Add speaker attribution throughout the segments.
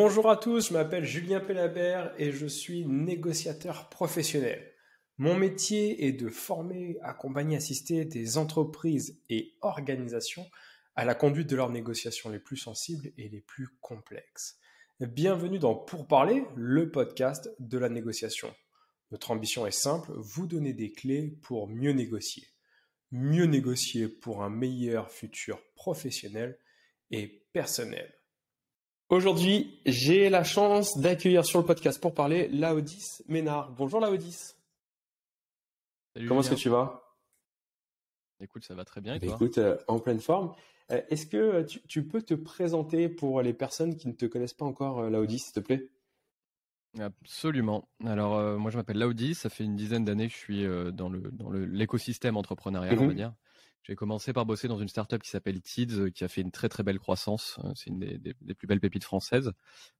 Speaker 1: Bonjour à tous, je m'appelle Julien Pellabert et je suis négociateur professionnel. Mon métier est de former, accompagner, assister des entreprises et organisations à la conduite de leurs négociations les plus sensibles et les plus complexes. Bienvenue dans Pour parler, le podcast de la négociation. Notre ambition est simple, vous donner des clés pour mieux négocier. Mieux négocier pour un meilleur futur professionnel et personnel. Aujourd'hui, j'ai la chance d'accueillir sur le podcast pour parler Laodice Ménard. Bonjour Laodice.
Speaker 2: Salut
Speaker 1: Comment est-ce que
Speaker 2: Julien.
Speaker 1: tu vas?
Speaker 2: Écoute, ça va très bien et
Speaker 1: Ben
Speaker 2: toi?
Speaker 1: écoute, en pleine forme. Est-ce que tu peux te présenter pour les personnes qui ne te connaissent pas encore, Laodice, s'il te plaît?
Speaker 2: Absolument. Alors, moi, je m'appelle Laudi. Ça fait une dizaine d'années que je suis dans l'écosystème entrepreneurial, on va
Speaker 1: Mhm.
Speaker 2: dire. J'ai commencé par bosser dans une startup qui s'appelle Tids, qui a fait une très très belle croissance. C'est une des plus belles pépites françaises.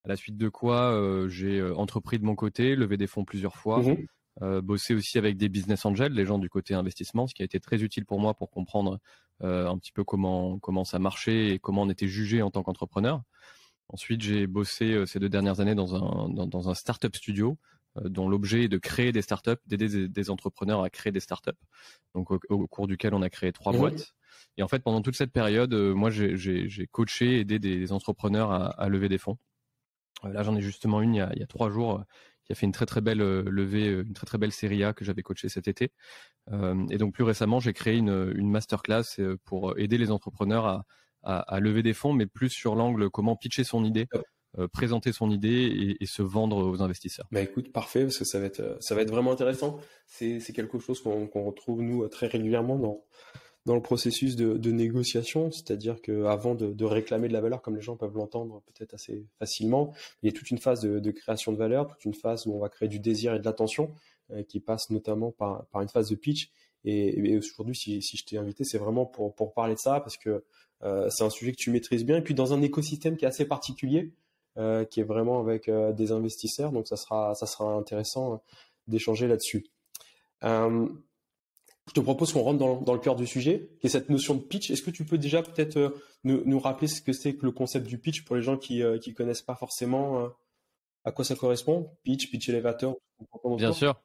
Speaker 2: À la suite de quoi, j'ai entrepris de mon côté, levé des fonds plusieurs fois,
Speaker 1: Mhm.
Speaker 2: bossé aussi avec des business angels, les gens du côté investissement, ce qui a été très utile pour moi pour comprendre un petit peu comment ça marchait et comment on était jugé en tant qu'entrepreneur. Ensuite, j'ai bossé ces 2 dernières années dans un startup studio dont l'objet est de créer des startups, d'aider des entrepreneurs à créer des startups. Donc au cours duquel on a créé 3
Speaker 1: Mhm.
Speaker 2: boîtes. Et en fait, pendant toute cette période, moi j'ai coaché, aidé des entrepreneurs à lever des fonds. Là, j'en ai justement une il y a 3 jours qui a fait une très très belle levée, une très très belle série A que j'avais coachée cet été. Et donc plus récemment, j'ai créé une masterclass pour aider les entrepreneurs à lever des fonds, mais plus sur l'angle comment pitcher son idée, présenter son idée et se vendre aux investisseurs.
Speaker 1: Bah écoute, parfait, parce que ça va être vraiment intéressant. C'est quelque chose qu'on retrouve, nous, très régulièrement dans le processus de négociation, c'est-à-dire qu'avant de réclamer de la valeur, comme les gens peuvent l'entendre peut-être assez facilement, il y a toute une phase de création de valeur, toute une phase où on va créer du désir et de l'attention, qui passe notamment par une phase de pitch. Et aujourd'hui, si je t'ai invité, c'est vraiment pour parler de ça, parce que c'est un sujet que tu maîtrises bien, et puis dans un écosystème qui est assez particulier, qui est vraiment avec des investisseurs, donc ça sera intéressant d'échanger là-dessus. Euh, je te propose qu'on rentre dans le cœur du sujet, qui est cette notion de pitch. Est-ce que tu peux déjà peut-être nous rappeler ce que c'est que le concept du pitch pour les gens qui connaissent pas forcément à quoi ça correspond? Pitch elevator, on comprend
Speaker 2: Bien
Speaker 1: autour.
Speaker 2: sûr.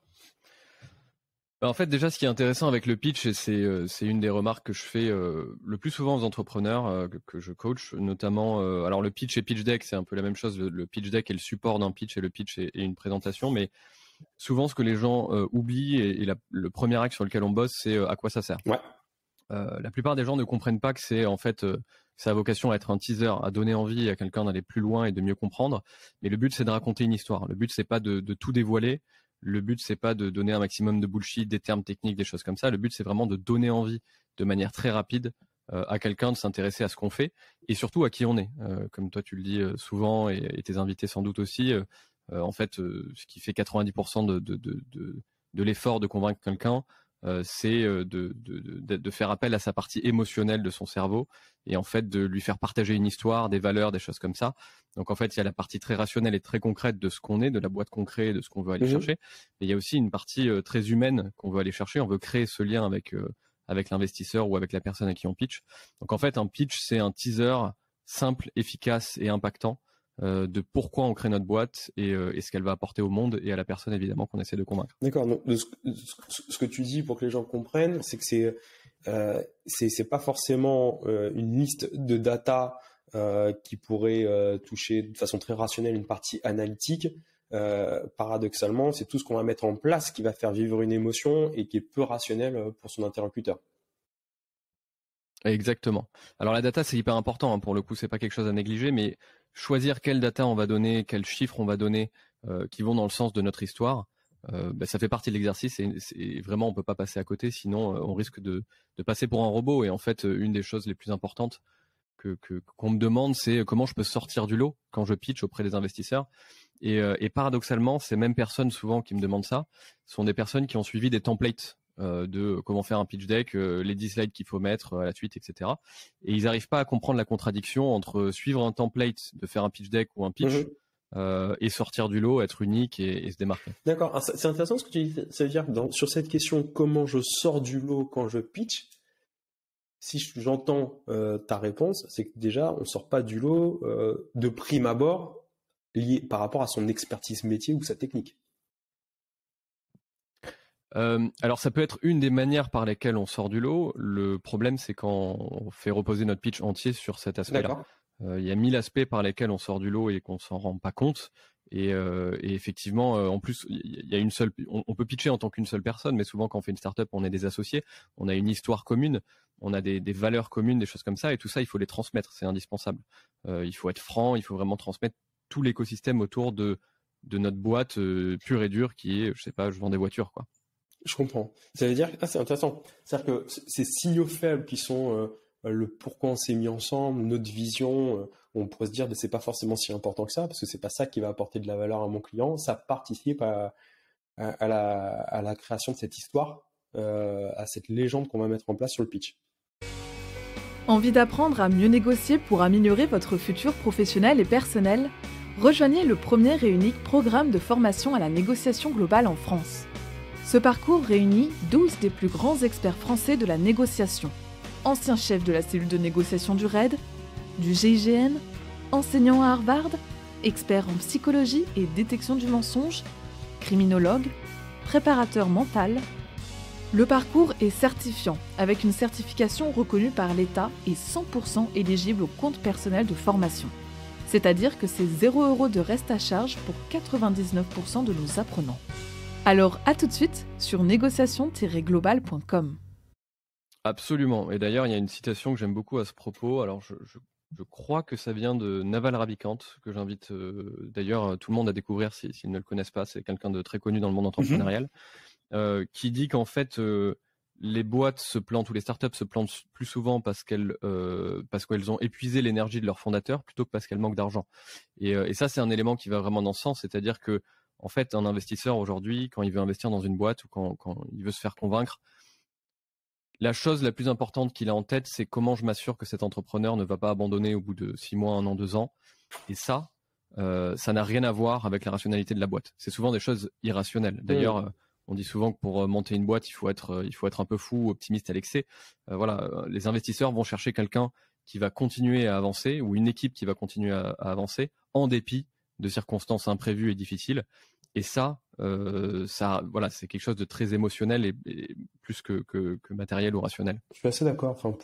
Speaker 2: En fait, déjà, ce qui est intéressant avec le pitch, et c'est une des remarques que je fais le plus souvent aux entrepreneurs que je coach, notamment. Alors, le pitch et pitch deck, c'est un peu la même chose. Le pitch deck est le support d'un pitch et le pitch est une présentation. Mais souvent, ce que les gens oublient et le premier axe sur lequel on bosse, c'est à quoi ça sert.
Speaker 1: Ouais.
Speaker 2: La plupart des gens ne comprennent pas que c'est en fait ça a vocation à être un teaser, à donner envie à quelqu'un d'aller plus loin et de mieux comprendre. Mais le but, c'est de raconter une histoire. Le but, c'est pas de tout dévoiler. Le but, c'est pas de donner un maximum de bullshit, des termes techniques, des choses comme ça. Le but, c'est vraiment de donner envie de manière très rapide à quelqu'un de s'intéresser à ce qu'on fait et surtout à qui on est. Comme toi, tu le dis souvent et tes invités sans doute aussi. En fait, ce qui fait 90% de l'effort de convaincre quelqu'un, c'est de faire appel à sa partie émotionnelle de son cerveau et en fait de lui faire partager une histoire, des valeurs, des choses comme ça. Donc en fait, il y a la partie très rationnelle et très concrète de ce qu'on est, de la boîte qu'on crée, de ce qu'on veut aller
Speaker 1: Mhm.
Speaker 2: chercher. Mais il y a aussi une partie très humaine qu'on veut aller chercher. On veut créer ce lien avec l'investisseur ou avec la personne à qui on pitch. Donc en fait, un pitch, c'est un teaser simple, efficace et impactant de pourquoi on crée notre boîte et ce qu'elle va apporter au monde et à la personne évidemment qu'on essaie de convaincre.
Speaker 1: D'accord. Donc, ce que tu dis pour que les gens comprennent, c'est que c'est pas forcément une liste de data qui pourrait toucher de façon très rationnelle une partie analytique. Paradoxalement, c'est tout ce qu'on va mettre en place qui va faire vivre une émotion et qui est peu rationnel pour son interlocuteur.
Speaker 2: Exactement. Alors la data c'est hyper important hein, pour le coup c'est pas quelque chose à négliger mais choisir quelle data on va donner, quels chiffres on va donner qui vont dans le sens de notre histoire, ça fait partie de l'exercice et vraiment on peut pas passer à côté sinon on risque de passer pour un robot et en fait une des choses les plus importantes qu'on me demande c'est comment je peux sortir du lot quand je pitch auprès des investisseurs et paradoxalement ces mêmes personnes souvent qui me demandent ça sont des personnes qui ont suivi des templates de comment faire un pitch deck, les 10 slides qu'il faut mettre à la suite, etc. Et ils n'arrivent pas à comprendre la contradiction entre suivre un template de faire un pitch deck ou un pitch
Speaker 1: Mhm.
Speaker 2: et sortir du lot, être unique et se démarquer.
Speaker 1: D'accord. Alors, c'est intéressant ce que tu dis. Ça veut dire que sur cette question comment je sors du lot quand je pitch, si j'entends ta réponse, c'est que déjà on sort pas du lot de prime abord lié par rapport à son expertise métier ou sa technique?
Speaker 2: Alors ça peut être une des manières par lesquelles on sort du lot. Le problème, c'est quand on fait reposer notre pitch entier sur cet aspect-là.
Speaker 1: D'accord.
Speaker 2: Il y a 1000 aspects par lesquels on sort du lot et qu'on s'en rend pas compte. Et effectivement, en plus, il y a une seule. On peut pitcher en tant qu'une seule personne, mais souvent quand on fait une startup, on est des associés. On a une histoire commune, on a des valeurs communes, des choses comme ça, et tout ça, il faut les transmettre. C'est indispensable. Il faut être franc, il faut vraiment transmettre tout l'écosystème autour de notre boîte pure et dure qui est, je sais pas, je vends des voitures, quoi.
Speaker 1: Je comprends. Ça veut dire, c'est intéressant. C'est-à-dire que ces signaux faibles qui sont le pourquoi on s'est mis ensemble, notre vision, on pourrait se dire que c'est pas forcément si important que ça, parce que c'est pas ça qui va apporter de la valeur à mon client. Ça participe à la création de cette histoire, à cette légende qu'on va mettre en place sur le pitch.
Speaker 3: Envie d'apprendre à mieux négocier pour améliorer votre futur professionnel et personnel? Rejoignez le premier et unique programme de formation à la négociation globale en France. Ce parcours réunit 12 des plus grands experts français de la négociation. Anciens chefs de la cellule de négociation du RAID, du GIGN, enseignants à Harvard, experts en psychologie et détection du mensonge, criminologues, préparateurs mental. Le parcours est certifiant, avec une certification reconnue par l'État et 100% éligible au compte personnel de formation. C'est-à-dire que c'est 0 € de reste à charge pour 99% de nos apprenants. Alors à tout de suite sur négociation-global.com.
Speaker 2: Absolument. Et d'ailleurs, il y a une citation que j'aime beaucoup à ce propos. Alors, je crois que ça vient de Naval Ravikant, que j'invite d'ailleurs tout le monde à découvrir s'ils ne le connaissent pas. C'est quelqu'un de très connu dans le monde entrepreneurial, qui dit qu'en fait, les boîtes se plantent ou les startups se plantent plus souvent parce qu'elles ont épuisé l'énergie de leurs fondateurs plutôt que parce qu'elles manquent d'argent. Et ça, c'est un élément qui va vraiment dans ce sens, c'est-à-dire que en fait, un investisseur aujourd'hui, quand il veut investir dans une boîte ou quand il veut se faire convaincre, la chose la plus importante qu'il a en tête, c'est comment je m'assure que cet entrepreneur ne va pas abandonner au bout de 6 mois, 1 an, 2 ans. Et ça n'a rien à voir avec la rationalité de la boîte. C'est souvent des choses irrationnelles. D'ailleurs, on dit souvent que pour monter une boîte, il faut être un peu fou, optimiste à l'excès. Les investisseurs vont chercher quelqu'un qui va continuer à avancer ou une équipe qui va continuer à avancer en dépit de circonstances imprévues et difficiles. Et ça, c'est quelque chose de très émotionnel et plus que matériel ou rationnel.
Speaker 1: Je suis assez d'accord. Enfin,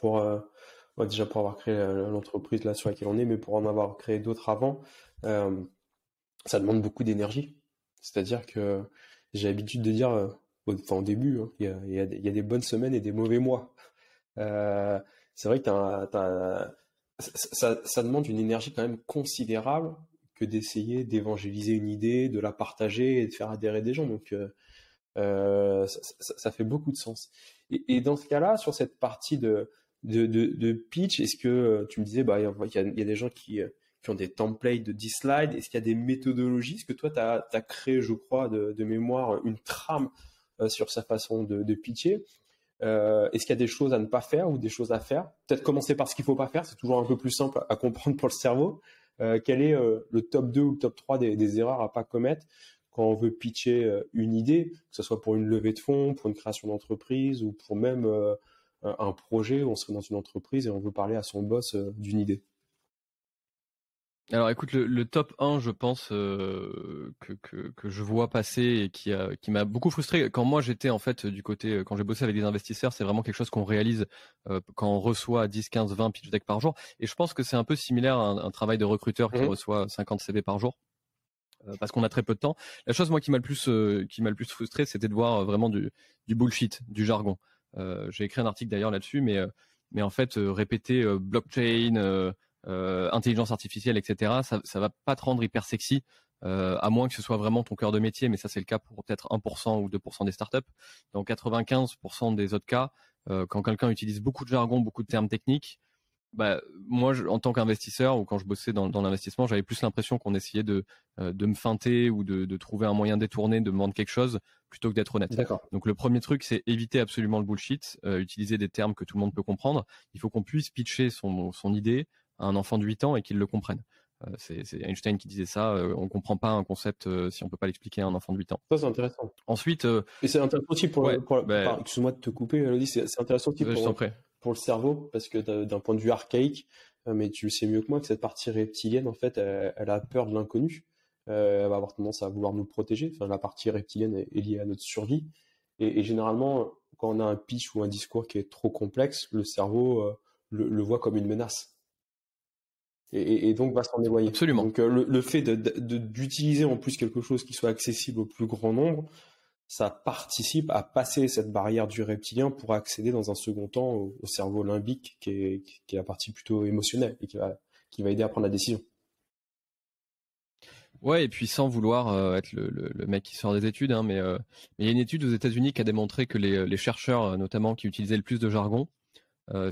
Speaker 1: déjà pour avoir créé l'entreprise là sur laquelle on est, mais pour en avoir créé d'autres avant, ça demande beaucoup d'énergie. C'est-à-dire que j'ai l'habitude de dire, au début, hein, il y a des bonnes semaines et des mauvais mois. C'est vrai que ça demande une énergie quand même considérable que d'essayer d'évangéliser une idée, de la partager et de faire adhérer des gens. Donc, ça fait beaucoup de sens. Et dans ce cas-là, sur cette partie de pitch, est-ce que tu me disais, il y a des gens qui ont des templates de 10 slides, est-ce qu'il y a des méthodologies? Est-ce que toi, tu as créé, je crois, de mémoire, une trame sur sa façon de pitcher? Est-ce qu'il y a des choses à ne pas faire ou des choses à faire? Peut-être commencer par ce qu'il ne faut pas faire, c'est toujours un peu plus simple à comprendre pour le cerveau. Quel est le top 2 ou le top 3 des erreurs à ne pas commettre quand on veut pitcher une idée, que ce soit pour une levée de fonds, pour une création d'entreprise ou pour même un projet où on serait dans une entreprise et on veut parler à son boss d'une idée?
Speaker 2: Alors écoute, le top 1, je pense que je vois passer et qui m'a beaucoup frustré quand moi j'étais en fait du côté, quand j'ai bossé avec des investisseurs, c'est vraiment quelque chose qu'on réalise quand on reçoit 10, 15, 20 pitch decks par jour. Et je pense que c'est un peu similaire à un travail de recruteur qui reçoit 50 CV par jour. Parce qu'on a très peu de temps. La chose moi qui m'a le plus frustré, c'était de voir vraiment du bullshit, du jargon. J'ai écrit un article d'ailleurs là-dessus, mais en fait répéter blockchain, intelligence artificielle, etc. Ça va pas te rendre hyper sexy, à moins que ce soit vraiment ton cœur de métier, mais ça c'est le cas pour peut-être 1% ou 2% des startups. Dans 95% des autres cas, quand quelqu'un utilise beaucoup de jargon, beaucoup de termes techniques, moi, en tant qu'investisseur ou quand je bossais dans l'investissement, j'avais plus l'impression qu'on essayait de me feinter ou de trouver un moyen détourné de me vendre quelque chose plutôt que d'être honnête.
Speaker 1: D'accord.
Speaker 2: Donc le premier truc, c'est éviter absolument le bullshit, utiliser des termes que tout le monde peut comprendre. Il faut qu'on puisse pitcher son idée à un enfant de 8 ans et qu'il le comprenne. C'est Einstein qui disait ça, on comprend pas un concept si on peut pas l'expliquer à un enfant de 8 ans.
Speaker 1: Ça, c'est intéressant.
Speaker 2: Ensuite,
Speaker 1: et c'est intéressant aussi excuse-moi de te couper, Elodie, c'est intéressant aussi pour le cerveau, parce que d'un point de vue archaïque, mais tu le sais mieux que moi, que cette partie reptilienne, en fait, elle a peur de l'inconnu. elle va avoir tendance à vouloir nous protéger. Enfin, la partie reptilienne est liée à notre survie. Et généralement, quand on a un pitch ou un discours qui est trop complexe, le cerveau le voit comme une menace. Et donc va s'en éloigner.
Speaker 2: Absolument.
Speaker 1: Donc le fait d'utiliser en plus quelque chose qui soit accessible au plus grand nombre, ça participe à passer cette barrière du reptilien pour accéder dans un second temps au cerveau limbique qui est la partie plutôt émotionnelle et qui va aider à prendre la décision.
Speaker 2: Ouais, et puis sans vouloir être le mec qui sort des études, hein, mais il y a une étude aux États-Unis qui a démontré que les chercheurs, notamment qui utilisaient le plus de jargon,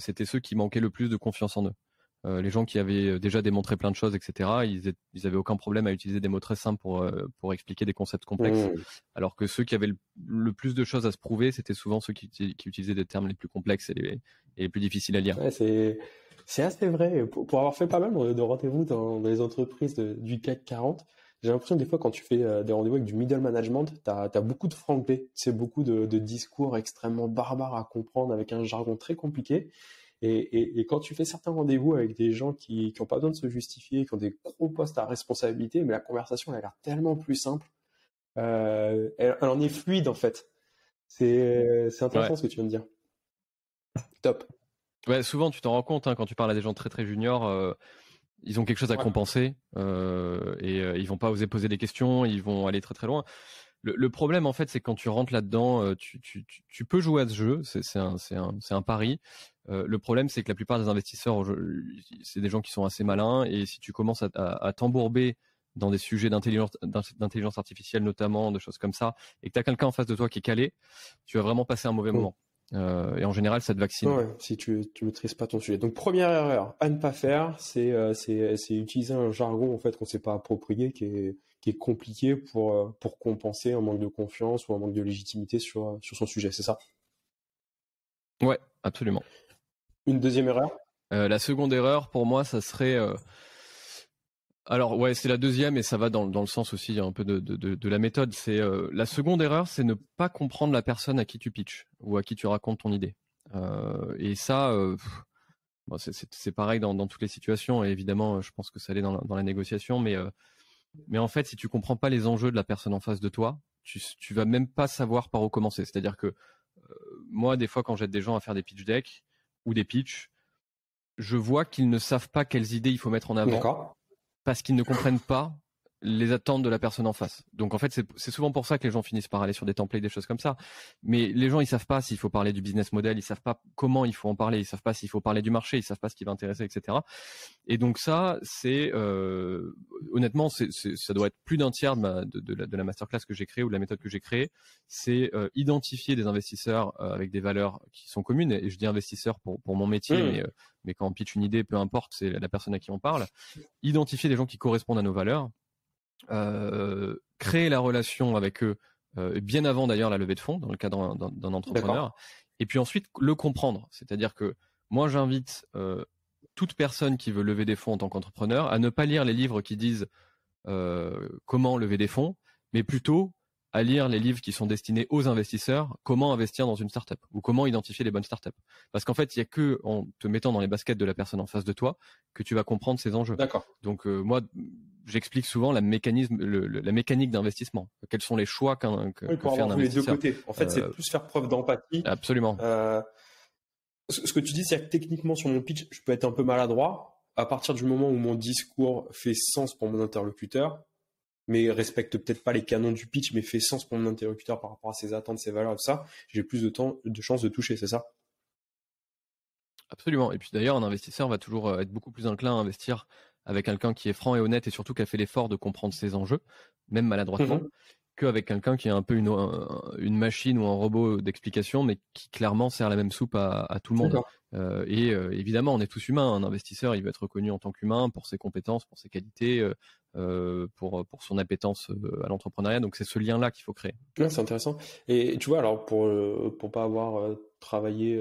Speaker 2: c'était ceux qui manquaient le plus de confiance en eux. Les gens qui avaient déjà démontré plein de choses, etc., ils avaient aucun problème à utiliser des mots très simples pour expliquer des concepts complexes, alors que ceux qui avaient le plus de choses à se prouver, c'était souvent ceux qui utilisaient des termes les plus complexes et les plus difficiles à lire.
Speaker 1: Ouais, c'est assez vrai. Pour avoir fait pas mal de rendez-vous dans les entreprises du CAC 40, j'ai l'impression que des fois, quand tu fais des rendez-vous avec du middle management, t'as beaucoup de franglais. C'est beaucoup de discours extrêmement barbares à comprendre avec un jargon très compliqué. Et quand tu fais certains rendez-vous avec des gens qui ont pas besoin de se justifier, qui ont des gros postes à responsabilité, mais la conversation elle a l'air tellement plus simple. Elle en est fluide en fait. C'est intéressant ce que tu viens de dire. Top.
Speaker 2: Ouais, souvent tu t'en rends compte hein, quand tu parles à des gens très très juniors, ils ont quelque chose à compenser et ils vont pas oser poser des questions, ils vont aller très très loin. Le problème en fait, c'est que quand tu rentres là-dedans, tu peux jouer à ce jeu, c'est un pari. Le problème, c'est que la plupart des investisseurs, c'est des gens qui sont assez malins, et si tu commences à t'embourber dans des sujets d'intelligence artificielle notamment, de choses comme ça, et que tu as quelqu'un en face de toi qui est calé, tu vas vraiment passer un mauvais moment. Et en général, ça te vaccine.
Speaker 1: Ouais, si tu maîtrises pas ton sujet. Donc première erreur à ne pas faire, c'est utiliser un jargon en fait qu'on sait pas approprier, qui est compliqué pour compenser un manque de confiance ou un manque de légitimité sur son sujet. C'est ça?
Speaker 2: Ouais, absolument.
Speaker 1: Une deuxième erreur?
Speaker 2: La seconde erreur, pour moi, ça serait alors ouais, c'est la deuxième et ça va dans le sens aussi un peu de la méthode. C'est la seconde erreur, c'est ne pas comprendre la personne à qui tu pitches ou à qui tu racontes ton idée. Et ça, bon, c'est pareil dans toutes les situations. Et évidemment, je pense que ça allait dans la négociation, mais en fait, si tu comprends pas les enjeux de la personne en face de toi, tu vas même pas savoir par où commencer. C'est-à-dire que moi, des fois, quand j'aide des gens à faire des pitch decks ou des pitchs, je vois qu'ils ne savent pas quelles idées il faut mettre en avant.
Speaker 1: D'accord.
Speaker 2: Parce qu'ils ne comprennent pas les attentes de la personne en face. Donc en fait, c'est souvent pour ça que les gens finissent par aller sur des templates, des choses comme ça. Mais les gens, ils savent pas s'il faut parler du business model, ils savent pas comment il faut en parler, ils savent pas s'il faut parler du marché, ils savent pas ce qui va intéresser, etc. Et donc ça, c'est honnêtement, ça doit être plus d'un tiers de la masterclass que j'ai créée ou de la méthode que j'ai créée. C'est identifier des investisseurs avec des valeurs qui sont communes. Et je dis investisseurs pour mon métier, mais quand on pitch une idée, peu importe, c'est la personne à qui on parle. Identifier des gens qui correspondent à nos valeurs. Créer la relation avec eux bien avant d'ailleurs la levée de fonds dans le cadre d'un entrepreneur. D'accord. Et puis ensuite le comprendre, c'est-à-dire que moi j'invite toute personne qui veut lever des fonds en tant qu'entrepreneur à ne pas lire les livres qui disent comment lever des fonds, mais plutôt à lire les livres qui sont destinés aux investisseurs, comment investir dans une startup ou comment identifier les bonnes startups. Parce qu'en fait, il n'y a que en te mettant dans les baskets de la personne en face de toi que tu vas comprendre ces enjeux.
Speaker 1: D'accord.
Speaker 2: Donc moi, j'explique souvent la mécanique d'investissement. Quels sont les choix que fait un investisseur.
Speaker 1: Les deux côtés. En fait, c'est plus faire preuve d'empathie.
Speaker 2: Absolument.
Speaker 1: Ce que tu dis, c'est que techniquement, sur mon pitch, je peux être un peu maladroit. À partir du moment où mon discours fait sens pour mon interlocuteur, mais respecte peut-être pas les canons du pitch, mais fait sens pour mon interlocuteur par rapport à ses attentes, ses valeurs et tout ça, j'ai plus de chances de toucher, c'est ça?
Speaker 2: Absolument. Et puis d'ailleurs, un investisseur va toujours être beaucoup plus enclin à investir avec quelqu'un qui est franc et honnête et surtout qui a fait l'effort de comprendre ses enjeux, même maladroitement, qu'avec quelqu'un qui est un peu une machine ou un robot d'explication, mais qui clairement sert la même soupe à tout le monde. Évidemment, on est tous humains. Un investisseur, il veut être reconnu en tant qu'humain pour ses compétences, pour ses qualités, pour son appétence à l'entrepreneuriat. Donc c'est ce lien-là qu'il faut créer.
Speaker 1: Ouais, c'est intéressant. Et tu vois, alors pour pas avoir travaillé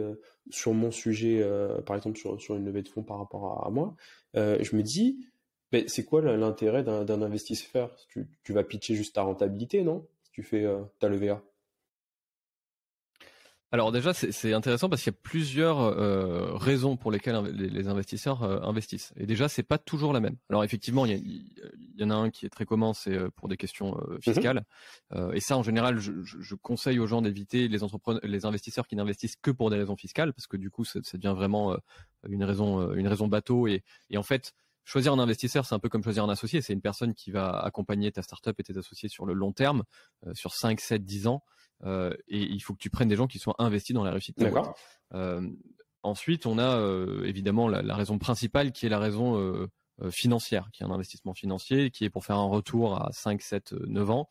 Speaker 1: sur mon sujet, par exemple sur une levée de fonds par rapport à moi, je me dis, c'est quoi l'intérêt d'un investisseur? Tu vas pitcher juste ta rentabilité, non? Si tu fais ta levée A.
Speaker 2: Alors déjà, c'est intéressant parce qu'il y a plusieurs raisons pour lesquelles les investisseurs investissent. Et déjà, c'est pas toujours la même. Alors effectivement, il y en a un qui est très commun, c'est pour des questions fiscales. Et ça, en général, je conseille aux gens d'éviter les investisseurs qui n'investissent que pour des raisons fiscales, parce que du coup, ça devient vraiment une raison bateau. Et en fait, choisir un investisseur, c'est un peu comme choisir un associé. C'est une personne qui va accompagner ta startup et tes associés sur le long terme, sur 5, 7, 10 ans. Et il faut que tu prennes des gens qui soient investis dans la réussite de ta boîte. Ensuite, on a évidemment la raison principale qui est la raison financière, qui est un investissement financier, qui est pour faire un retour à 5, 7, 9 ans.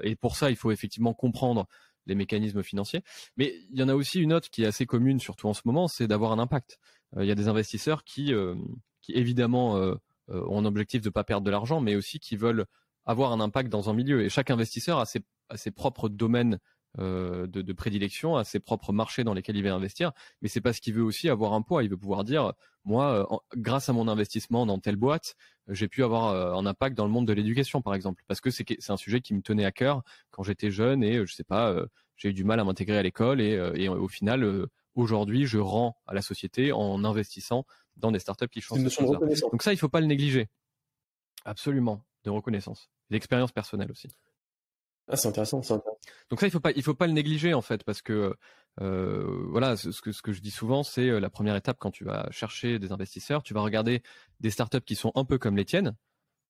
Speaker 2: Et pour ça, il faut effectivement comprendre les mécanismes financiers. Mais il y en a aussi une autre qui est assez commune, surtout en ce moment, c'est d'avoir un impact. Il y a des investisseurs qui évidemment ont un objectif de ne pas perdre de l'argent, mais aussi qui veulent avoir un impact dans un milieu. Et chaque investisseur a ses propres domaines de prédilection, à ses propres marchés dans lesquels il va investir, mais c'est parce qu'il veut aussi avoir un poids. Il veut pouvoir dire, moi, grâce à mon investissement dans telle boîte, j'ai pu avoir un impact dans le monde de l'éducation, par exemple, parce que c'est un sujet qui me tenait à cœur quand j'étais jeune et je sais pas, j'ai eu du mal à m'intégrer à l'école et au final, aujourd'hui, je rends à la société en investissant dans des startups qui changent. Donc ça, il faut pas le négliger. Absolument, de reconnaissance, d'expérience personnelle aussi.
Speaker 1: Ah, c'est intéressant, ça.
Speaker 2: Donc ça, il faut pas le négliger en fait, parce que voilà, ce que je dis souvent, c'est la première étape quand tu vas chercher des investisseurs, tu vas regarder des startups qui sont un peu comme les tiennes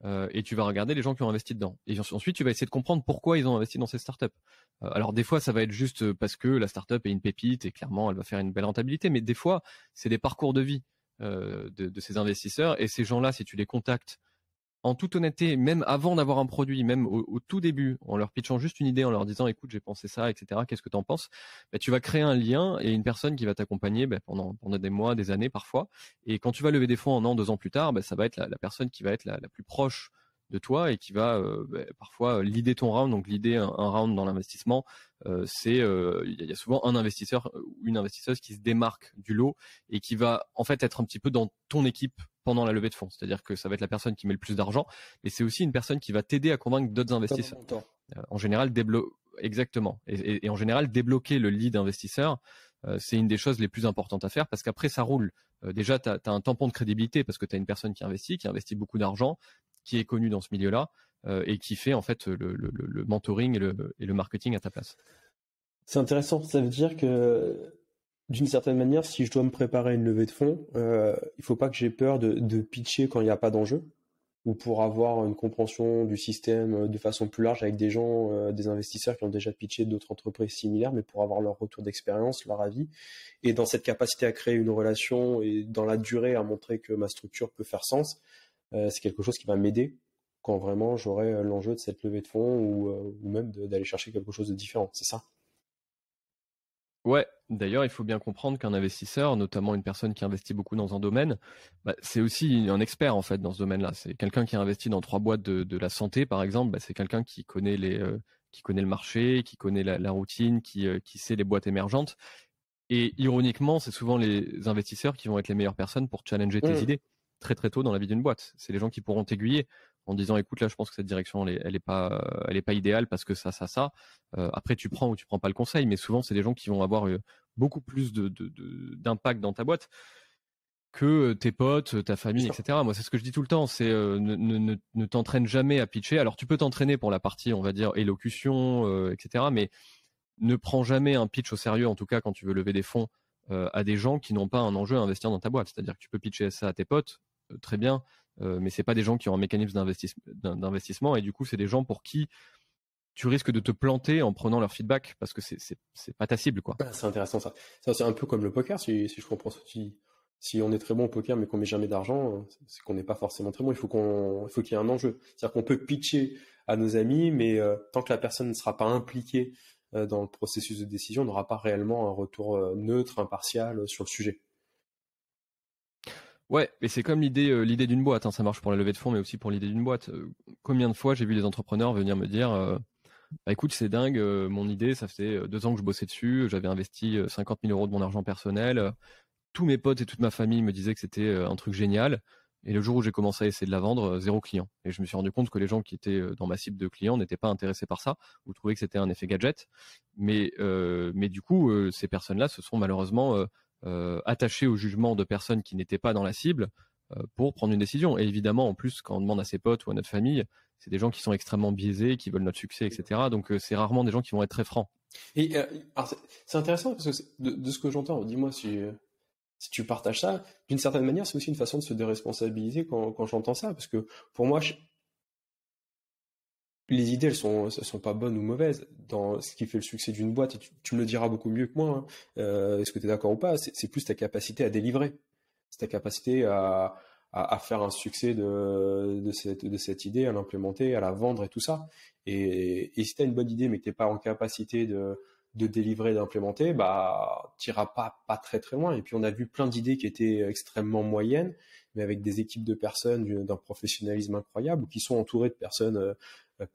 Speaker 2: et tu vas regarder les gens qui ont investi dedans. Et ensuite, tu vas essayer de comprendre pourquoi ils ont investi dans ces startups. Alors des fois, ça va être juste parce que la startup est une pépite et clairement, elle va faire une belle rentabilité, mais des fois, c'est des parcours de vie de ces investisseurs, et ces gens-là, si tu les contactes en toute honnêteté, même avant d'avoir un produit, même au tout début, en leur pitchant juste une idée, en leur disant écoute, j'ai pensé ça, etc., qu'est-ce que tu en penses, tu vas créer un lien et une personne qui va t'accompagner pendant des mois, des années parfois. Et quand tu vas lever des fonds 1 an, 2 ans plus tard, ça va être la personne qui va être la plus proche de toi et qui va parfois leader ton round. Donc l'idée, un round dans l'investissement, c'est il y a souvent un investisseur ou une investisseuse qui se démarque du lot et qui va en fait être un petit peu dans ton équipe pendant la levée de fonds. C'est-à-dire que ça va être la personne qui met le plus d'argent, mais c'est aussi une personne qui va t'aider à convaincre d'autres investisseurs. En général, exactement. Et en général, débloquer le lead investisseur, c'est une des choses les plus importantes à faire, parce qu'après, ça roule. Déjà, tu as un tampon de crédibilité parce que tu as une personne qui investit beaucoup d'argent, qui est connue dans ce milieu-là et qui fait en fait le mentoring et le marketing à ta place.
Speaker 1: C'est intéressant. Ça veut dire que d'une certaine manière, si je dois me préparer à une levée de fonds, il faut pas que j'ai peur de pitcher quand il n'y a pas d'enjeu, ou pour avoir une compréhension du système de façon plus large avec des gens, des investisseurs qui ont déjà pitché d'autres entreprises similaires, mais pour avoir leur retour d'expérience, leur avis, et dans cette capacité à créer une relation et dans la durée à montrer que ma structure peut faire sens, c'est quelque chose qui va m'aider quand vraiment j'aurai l'enjeu de cette levée de fonds ou même d'aller chercher quelque chose de différent, c'est ça?
Speaker 2: Ouais, d'ailleurs, il faut bien comprendre qu'un investisseur, notamment une personne qui investit beaucoup dans un domaine, c'est aussi un expert en fait dans ce domaine-là. C'est quelqu'un qui a investi dans 3 boîtes de la santé, par exemple. C'est quelqu'un qui connaît qui connaît le marché, qui connaît la routine, qui sait les boîtes émergentes. Et ironiquement, c'est souvent les investisseurs qui vont être les meilleures personnes pour challenger tes idées très très tôt dans la vie d'une boîte. C'est les gens qui pourront t'aiguiller en disant écoute, là je pense que cette direction elle est pas idéale parce que ça. Après tu prends ou tu prends pas le conseil, mais souvent c'est des gens qui vont avoir beaucoup plus d'impact dans ta boîte que tes potes, ta famille, etc. Moi c'est ce que je dis tout le temps, c'est ne t'entraîne jamais à pitcher. Alors tu peux t'entraîner pour la partie on va dire élocution, etc. Mais ne prends jamais un pitch au sérieux, en tout cas quand tu veux lever des fonds à des gens qui n'ont pas un enjeu à investir dans ta boîte. C'est-à-dire que tu peux pitcher ça à tes potes, très bien, mais c'est pas des gens qui ont un mécanisme d'investissement, et du coup c'est des gens pour qui tu risques de te planter en prenant leur feedback parce que c'est pas ta cible, quoi.
Speaker 1: C'est intéressant ça. Ça c'est un peu comme le poker, si je comprends. Si on est très bon au poker mais qu'on met jamais d'argent, c'est qu'on n'est pas forcément très bon. Il faut qu'il y ait un enjeu. C'est-à-dire qu'on peut pitcher à nos amis, mais tant que la personne ne sera pas impliquée dans le processus de décision, on n'aura pas réellement un retour neutre, impartial sur le sujet.
Speaker 2: Ouais, et c'est comme l'idée d'une boîte, hein. Ça marche pour la levée de fonds, mais aussi pour l'idée d'une boîte. Combien de fois j'ai vu des entrepreneurs venir me dire écoute, c'est dingue, mon idée, ça fait 2 ans que je bossais dessus, j'avais investi 50 000 euros de mon argent personnel, tous mes potes et toute ma famille me disaient que c'était un truc génial, Et le jour où j'ai commencé à essayer de la vendre, 0 client. Et je me suis rendu compte que les gens qui étaient dans ma cible de clients n'étaient pas intéressés par ça, ou trouvaient que c'était un effet gadget. Mais du coup, ces personnes-là se sont malheureusement attachées au jugement de personnes qui n'étaient pas dans la cible pour prendre une décision. Et évidemment, en plus, quand on demande à ses potes ou à notre famille, c'est des gens qui sont extrêmement biaisés, qui veulent notre succès, etc. Donc c'est rarement des gens qui vont être très francs.
Speaker 1: Et alors c'est intéressant parce que de ce que j'entends, dis-moi si tu partages ça, d'une certaine manière, c'est aussi une façon de se déresponsabiliser quand j'entends ça, parce que pour moi, les idées, elles sont pas bonnes ou mauvaises. Dans ce qui fait le succès d'une boîte, et tu me le diras beaucoup mieux que moi, hein, est-ce que tu es d'accord ou pas, c'est plus ta capacité à délivrer. C'est ta capacité à faire un succès de cette idée, à l'implémenter, à la vendre et tout ça. Et si tu as une bonne idée, mais que tu n'es pas en capacité de délivrer, d'implémenter, bah, tu n'iras pas très très loin. Et puis on a vu plein d'idées qui étaient extrêmement moyennes, mais avec des équipes de personnes d'un professionnalisme incroyable, ou qui sont entourées de personnes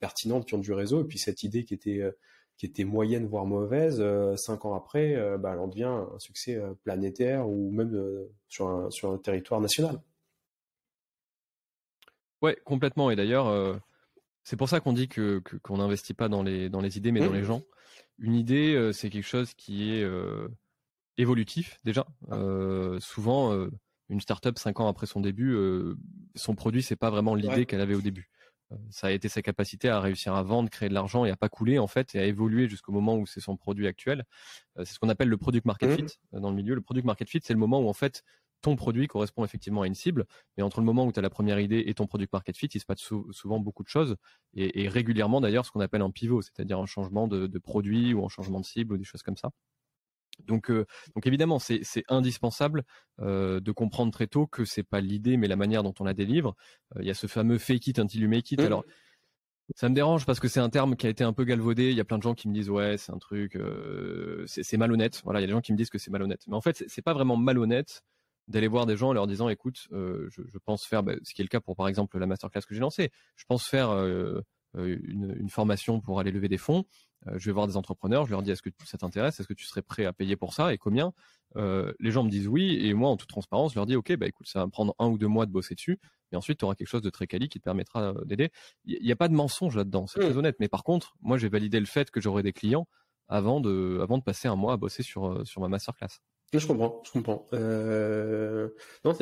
Speaker 1: pertinentes qui ont du réseau. Et puis cette idée qui était moyenne, voire mauvaise, 5 ans après, bah, elle en devient un succès planétaire ou même sur un territoire national.
Speaker 2: Ouais, complètement. Et d'ailleurs, c'est pour ça qu'on dit qu'on n'investit pas dans les idées, mais dans les gens. Une idée, c'est quelque chose qui est évolutif déjà. Souvent, une startup 5 ans après son début, son produit, c'est pas vraiment l'idée qu'elle avait au début. Ça a été sa capacité à réussir à vendre, créer de l'argent et à pas couler en fait, et à évoluer jusqu'au moment où c'est son produit actuel. C'est ce qu'on appelle le product market fit dans le milieu. Le product market fit, c'est le moment où en fait ton produit correspond effectivement à une cible, mais entre le moment où tu as la première idée et ton product market fit, il se passe souvent beaucoup de choses, et régulièrement d'ailleurs ce qu'on appelle un pivot, c'est-à-dire un changement de produit ou un changement de cible ou des choses comme ça. Donc évidemment, c'est indispensable de comprendre très tôt que c'est pas l'idée, mais la manière dont on la délivre. Il y a ce fameux fake it until you make it. Alors, ça me dérange parce que c'est un terme qui a été un peu galvaudé. Il y a plein de gens qui me disent ouais, c'est un truc, c'est malhonnête. Voilà, il y a des gens qui me disent que c'est malhonnête. Mais en fait, c'est pas vraiment malhonnête d'aller voir des gens en leur disant écoute, je pense faire, ce qui est le cas pour par exemple la masterclass que j'ai lancée. Je pense faire une formation pour aller lever des fonds. Je vais voir des entrepreneurs, je leur dis est-ce que ça t'intéresse, est-ce que tu serais prêt à payer pour ça et combien? Les gens me disent oui, et moi en toute transparence je leur dis ok, écoute, ça va me prendre 1 ou 2 mois de bosser dessus, mais ensuite tu auras quelque chose de très quali qui te permettra d'aider. Il n'y a pas de mensonge là-dedans, c'est très honnête, mais par contre moi j'ai validé le fait que j'aurai des clients avant de passer 1 mois à bosser sur ma masterclass.
Speaker 1: Je comprends. Non,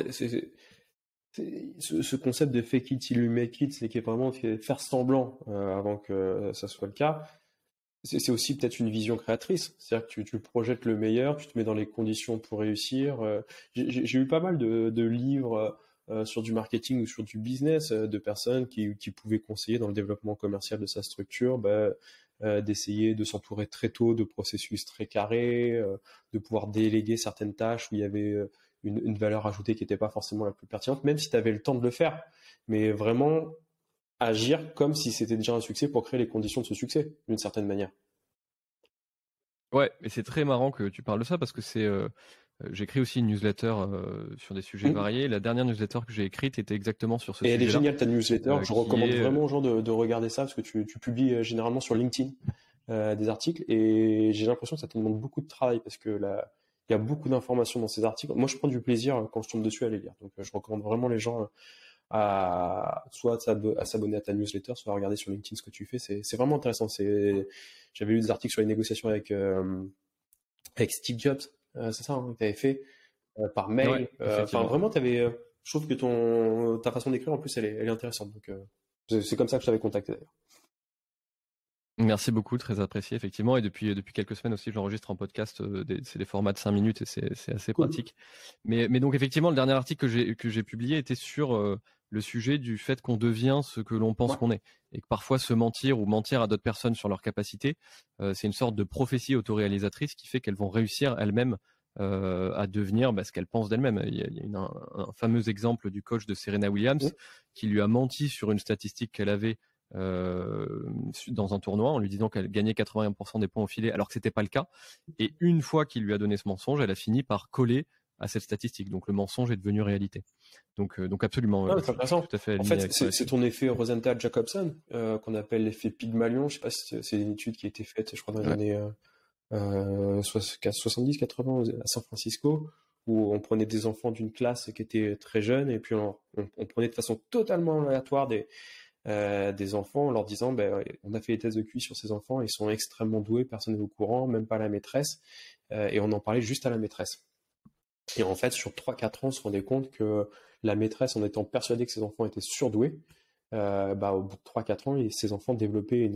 Speaker 1: ce concept de fake it till you make it, c'est vraiment faire semblant avant que ça soit le cas. C'est aussi peut-être une vision créatrice, c'est-à-dire que tu projettes le meilleur, tu te mets dans les conditions pour réussir. J'ai eu pas mal de livres sur du marketing ou sur du business de personnes qui pouvaient conseiller dans le développement commercial de sa structure, d'essayer de s'entourer très tôt de processus très carrés, de pouvoir déléguer certaines tâches où il y avait une valeur ajoutée qui n'était pas forcément la plus pertinente, même si tu avais le temps de le faire. Mais vraiment agir comme si c'était déjà un succès pour créer les conditions de ce succès, d'une certaine manière.
Speaker 2: Ouais, et c'est très marrant que tu parles de ça parce que j'écris aussi une newsletter sur des sujets variés. La dernière newsletter que j'ai écrite était exactement sur ce sujet-là.
Speaker 1: Et elle est géniale ta newsletter. Je recommande vraiment aux gens de regarder ça parce que tu publies généralement sur LinkedIn des articles et j'ai l'impression que ça te demande beaucoup de travail parce que il y a beaucoup d'informations dans ces articles. Moi, je prends du plaisir quand je tombe dessus à les lire. Donc, je recommande vraiment les gens soit à s'abonner à ta newsletter, soit à regarder sur LinkedIn ce que tu fais. C'est vraiment intéressant. J'avais lu des articles sur les négociations avec Steve Jobs, c'est ça que tu avais fait par mail. Vraiment, je trouve que ta façon d'écrire en plus elle est intéressante. Donc c'est comme ça que je t'avais contacté d'ailleurs.
Speaker 2: Merci beaucoup, très apprécié effectivement. Et depuis quelques semaines aussi, j'enregistre en podcast. C'est des formats de 5 minutes et c'est assez pratique. Mais donc effectivement, le dernier article que j'ai publié était sur le sujet du fait qu'on devient ce que l'on pense qu'on est, et que parfois se mentir ou mentir à d'autres personnes sur leurs capacités, c'est une sorte de prophétie autoréalisatrice qui fait qu'elles vont réussir elles-mêmes à devenir ce qu'elles pensent d'elles-mêmes. Il y a un fameux exemple du coach de Serena Williams qui lui a menti sur une statistique qu'elle avait dans un tournoi en lui disant qu'elle gagnait 81% des points au filet alors que c'était pas le cas, et une fois qu'il lui a donné ce mensonge, elle a fini par coller à cette statistique, donc le mensonge est devenu réalité. Donc absolument,
Speaker 1: c'est intéressant. Tout à fait. En fait, c'est ton effet Rosenthal-Jacobson qu'on appelle l'effet Pygmalion. Je sais pas si c'est une étude qui a été faite, je crois, dans les années 70-80 à San Francisco, où on prenait des enfants d'une classe qui était très jeune et puis on prenait de façon totalement aléatoire des enfants en leur disant on a fait les tests de QI sur ces enfants, ils sont extrêmement doués, personne n'est au courant, même pas la maîtresse, et on en parlait juste à la maîtresse. Et en fait, sur 3-4 ans, on se rendait compte que la maîtresse, en étant persuadée que ses enfants étaient surdoués, au bout de 3-4 ans, ces enfants développaient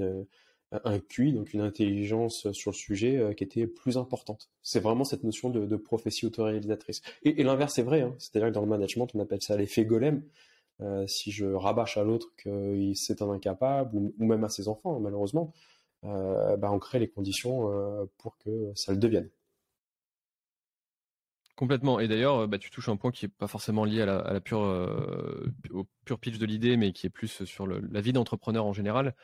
Speaker 1: un QI, donc une intelligence sur le sujet qui était plus importante. C'est vraiment cette notion de prophétie autoréalisatrice. Et l'inverse est vrai, hein. C'est-à-dire que dans le management, on appelle ça l'effet golem. Si je rabâche à l'autre que c'est un incapable, ou même à ses enfants, malheureusement, on crée les conditions pour que ça le devienne.
Speaker 2: Complètement. Et d'ailleurs, tu touches un point qui est pas forcément lié à la pure, au pur pitch de l'idée, mais qui est plus sur la vie d'entrepreneur en général.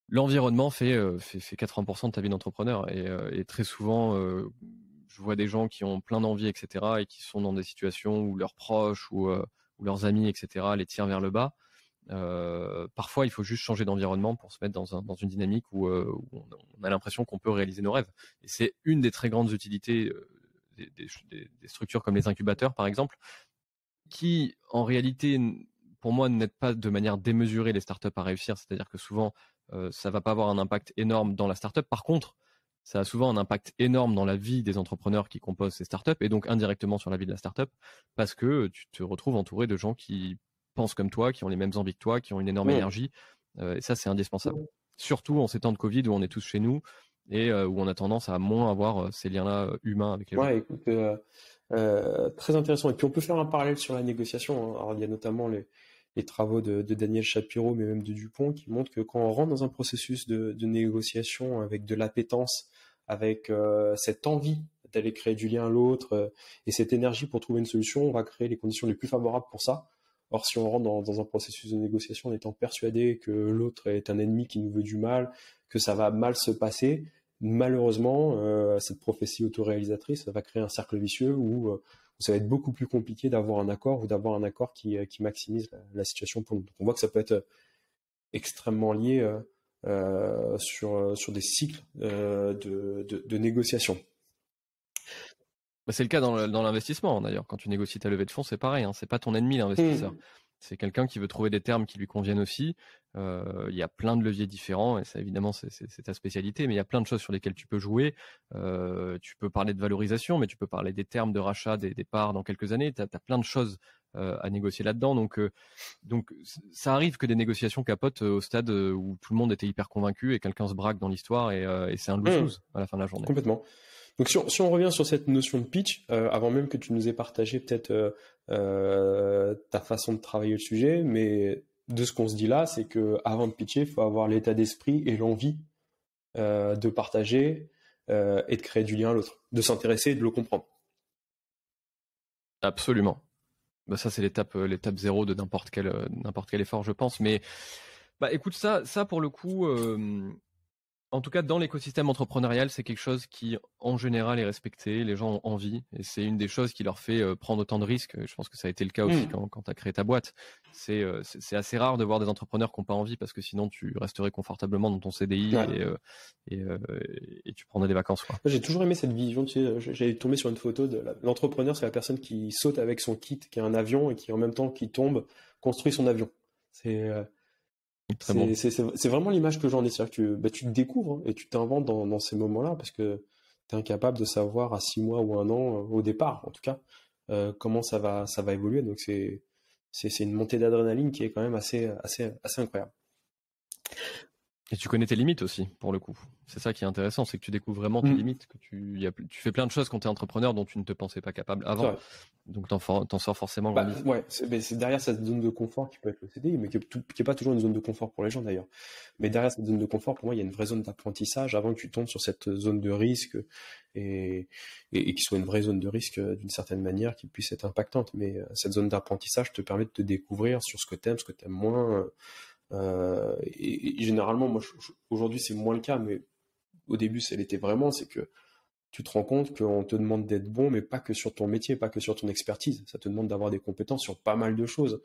Speaker 2: L'environnement fait 80% de ta vie d'entrepreneur. Et très souvent, je vois des gens qui ont plein d'envie, etc., et qui sont dans des situations où leurs proches ou leurs amis, etc., les tirent vers le bas. Parfois, il faut juste changer d'environnement pour se mettre dans une dynamique où on a l'impression qu'on peut réaliser nos rêves. Et c'est une des très grandes utilités des structures comme les incubateurs, par exemple, qui, en réalité, pour moi, n'aident pas de manière démesurée les startups à réussir. C'est-à-dire que souvent, ça va pas avoir un impact énorme dans la startup. Par contre, ça a souvent un impact énorme dans la vie des entrepreneurs qui composent ces startups et donc indirectement sur la vie de la startup parce que tu te retrouves entouré de gens qui pensent comme toi, qui ont les mêmes envies que toi, qui ont une énorme énergie. Et ça, c'est indispensable. Surtout en ces temps de Covid où on est tous chez nous et où on a tendance à moins avoir ces liens-là humains avec les gens.
Speaker 1: Ouais, écoute, très intéressant. Et puis on peut faire un parallèle sur la négociation, hein. Alors il y a notamment les travaux de Daniel Shapiro, mais même de Dupont, qui montrent que quand on rentre dans un processus de négociation avec de l'appétence, avec cette envie d'aller créer du lien à l'autre et cette énergie pour trouver une solution, on va créer les conditions les plus favorables pour ça. Or, si on rentre dans un processus de négociation en étant persuadé que l'autre est un ennemi qui nous veut du mal, que ça va mal se passer, malheureusement, cette prophétie autoréalisatrice va créer un cercle vicieux où ça va être beaucoup plus compliqué d'avoir un accord ou d'avoir un accord qui maximise la situation pour nous. Donc, on voit que ça peut être extrêmement lié sur des cycles de négociation.
Speaker 2: C'est le cas dans l'investissement d'ailleurs. Quand tu négocies ta levée de fonds, c'est pareil, hein. C'est pas ton ennemi l'investisseur. C'est quelqu'un qui veut trouver des termes qui lui conviennent aussi. Il y a plein de leviers différents et ça évidemment c'est ta spécialité, mais il y a plein de choses sur lesquelles tu peux jouer. Tu peux parler de valorisation, mais tu peux parler des termes de rachat des parts dans quelques années. Tu as plein de choses à négocier là-dedans. Donc ça arrive que des négociations capotent au stade où tout le monde était hyper convaincu et quelqu'un se braque dans l'histoire et c'est un lose à la fin de la journée.
Speaker 1: Complètement. Donc si on revient sur cette notion de pitch, avant même que tu nous aies partagé peut-être ta façon de travailler le sujet, mais de ce qu'on se dit là, c'est que avant de pitcher, il faut avoir l'état d'esprit et l'envie de partager et de créer du lien à l'autre, de s'intéresser et de le comprendre.
Speaker 2: Absolument. Ça c'est l'étape 0 de n'importe quel effort, je pense. Mais écoute, ça pour le coup. En tout cas, dans l'écosystème entrepreneurial, c'est quelque chose qui, en général, est respecté. Les gens ont envie. Et c'est une des choses qui leur fait prendre autant de risques. Je pense que ça a été le cas aussi quand tu as créé ta boîte. C'est assez rare de voir des entrepreneurs qui n'ont pas envie parce que sinon, tu resterais confortablement dans ton CDI et tu prendrais des vacances, quoi.
Speaker 1: J'ai toujours aimé cette vision. Tu sais, j'ai tombé sur une photo de l'entrepreneur, c'est la personne qui saute avec son kit, qui est un avion et qui, en même temps qu'il tombe, construit son avion. C'est vraiment l'image que j'en ai, c'est-à-dire que tu te découvres hein, et tu t'inventes dans ces moments-là parce que tu es incapable de savoir à 6 mois ou 1 an, au départ en tout cas, comment ça va évoluer. Donc c'est une montée d'adrénaline qui est quand même assez incroyable.
Speaker 2: Et tu connais tes limites aussi, pour le coup. C'est ça qui est intéressant, c'est que tu découvres vraiment tes limites, que tu fais plein de choses quand tu es entrepreneur dont tu ne te pensais pas capable avant. Donc t'en sors forcément grandi.
Speaker 1: C'est derrière cette zone de confort qui peut être le CDI, mais qui est pas toujours une zone de confort pour les gens d'ailleurs. Mais derrière cette zone de confort, pour moi, il y a une vraie zone d'apprentissage avant que tu tombes sur cette zone de risque et qui soit une vraie zone de risque d'une certaine manière, qui puisse être impactante. Mais cette zone d'apprentissage te permet de te découvrir sur ce que t'aimes moins. Et généralement, moi, aujourd'hui, c'est moins le cas, mais au début, ça l'était vraiment. C'est que tu te rends compte qu'on te demande d'être bon, mais pas que sur ton métier, pas que sur ton expertise. Ça te demande d'avoir des compétences sur pas mal de choses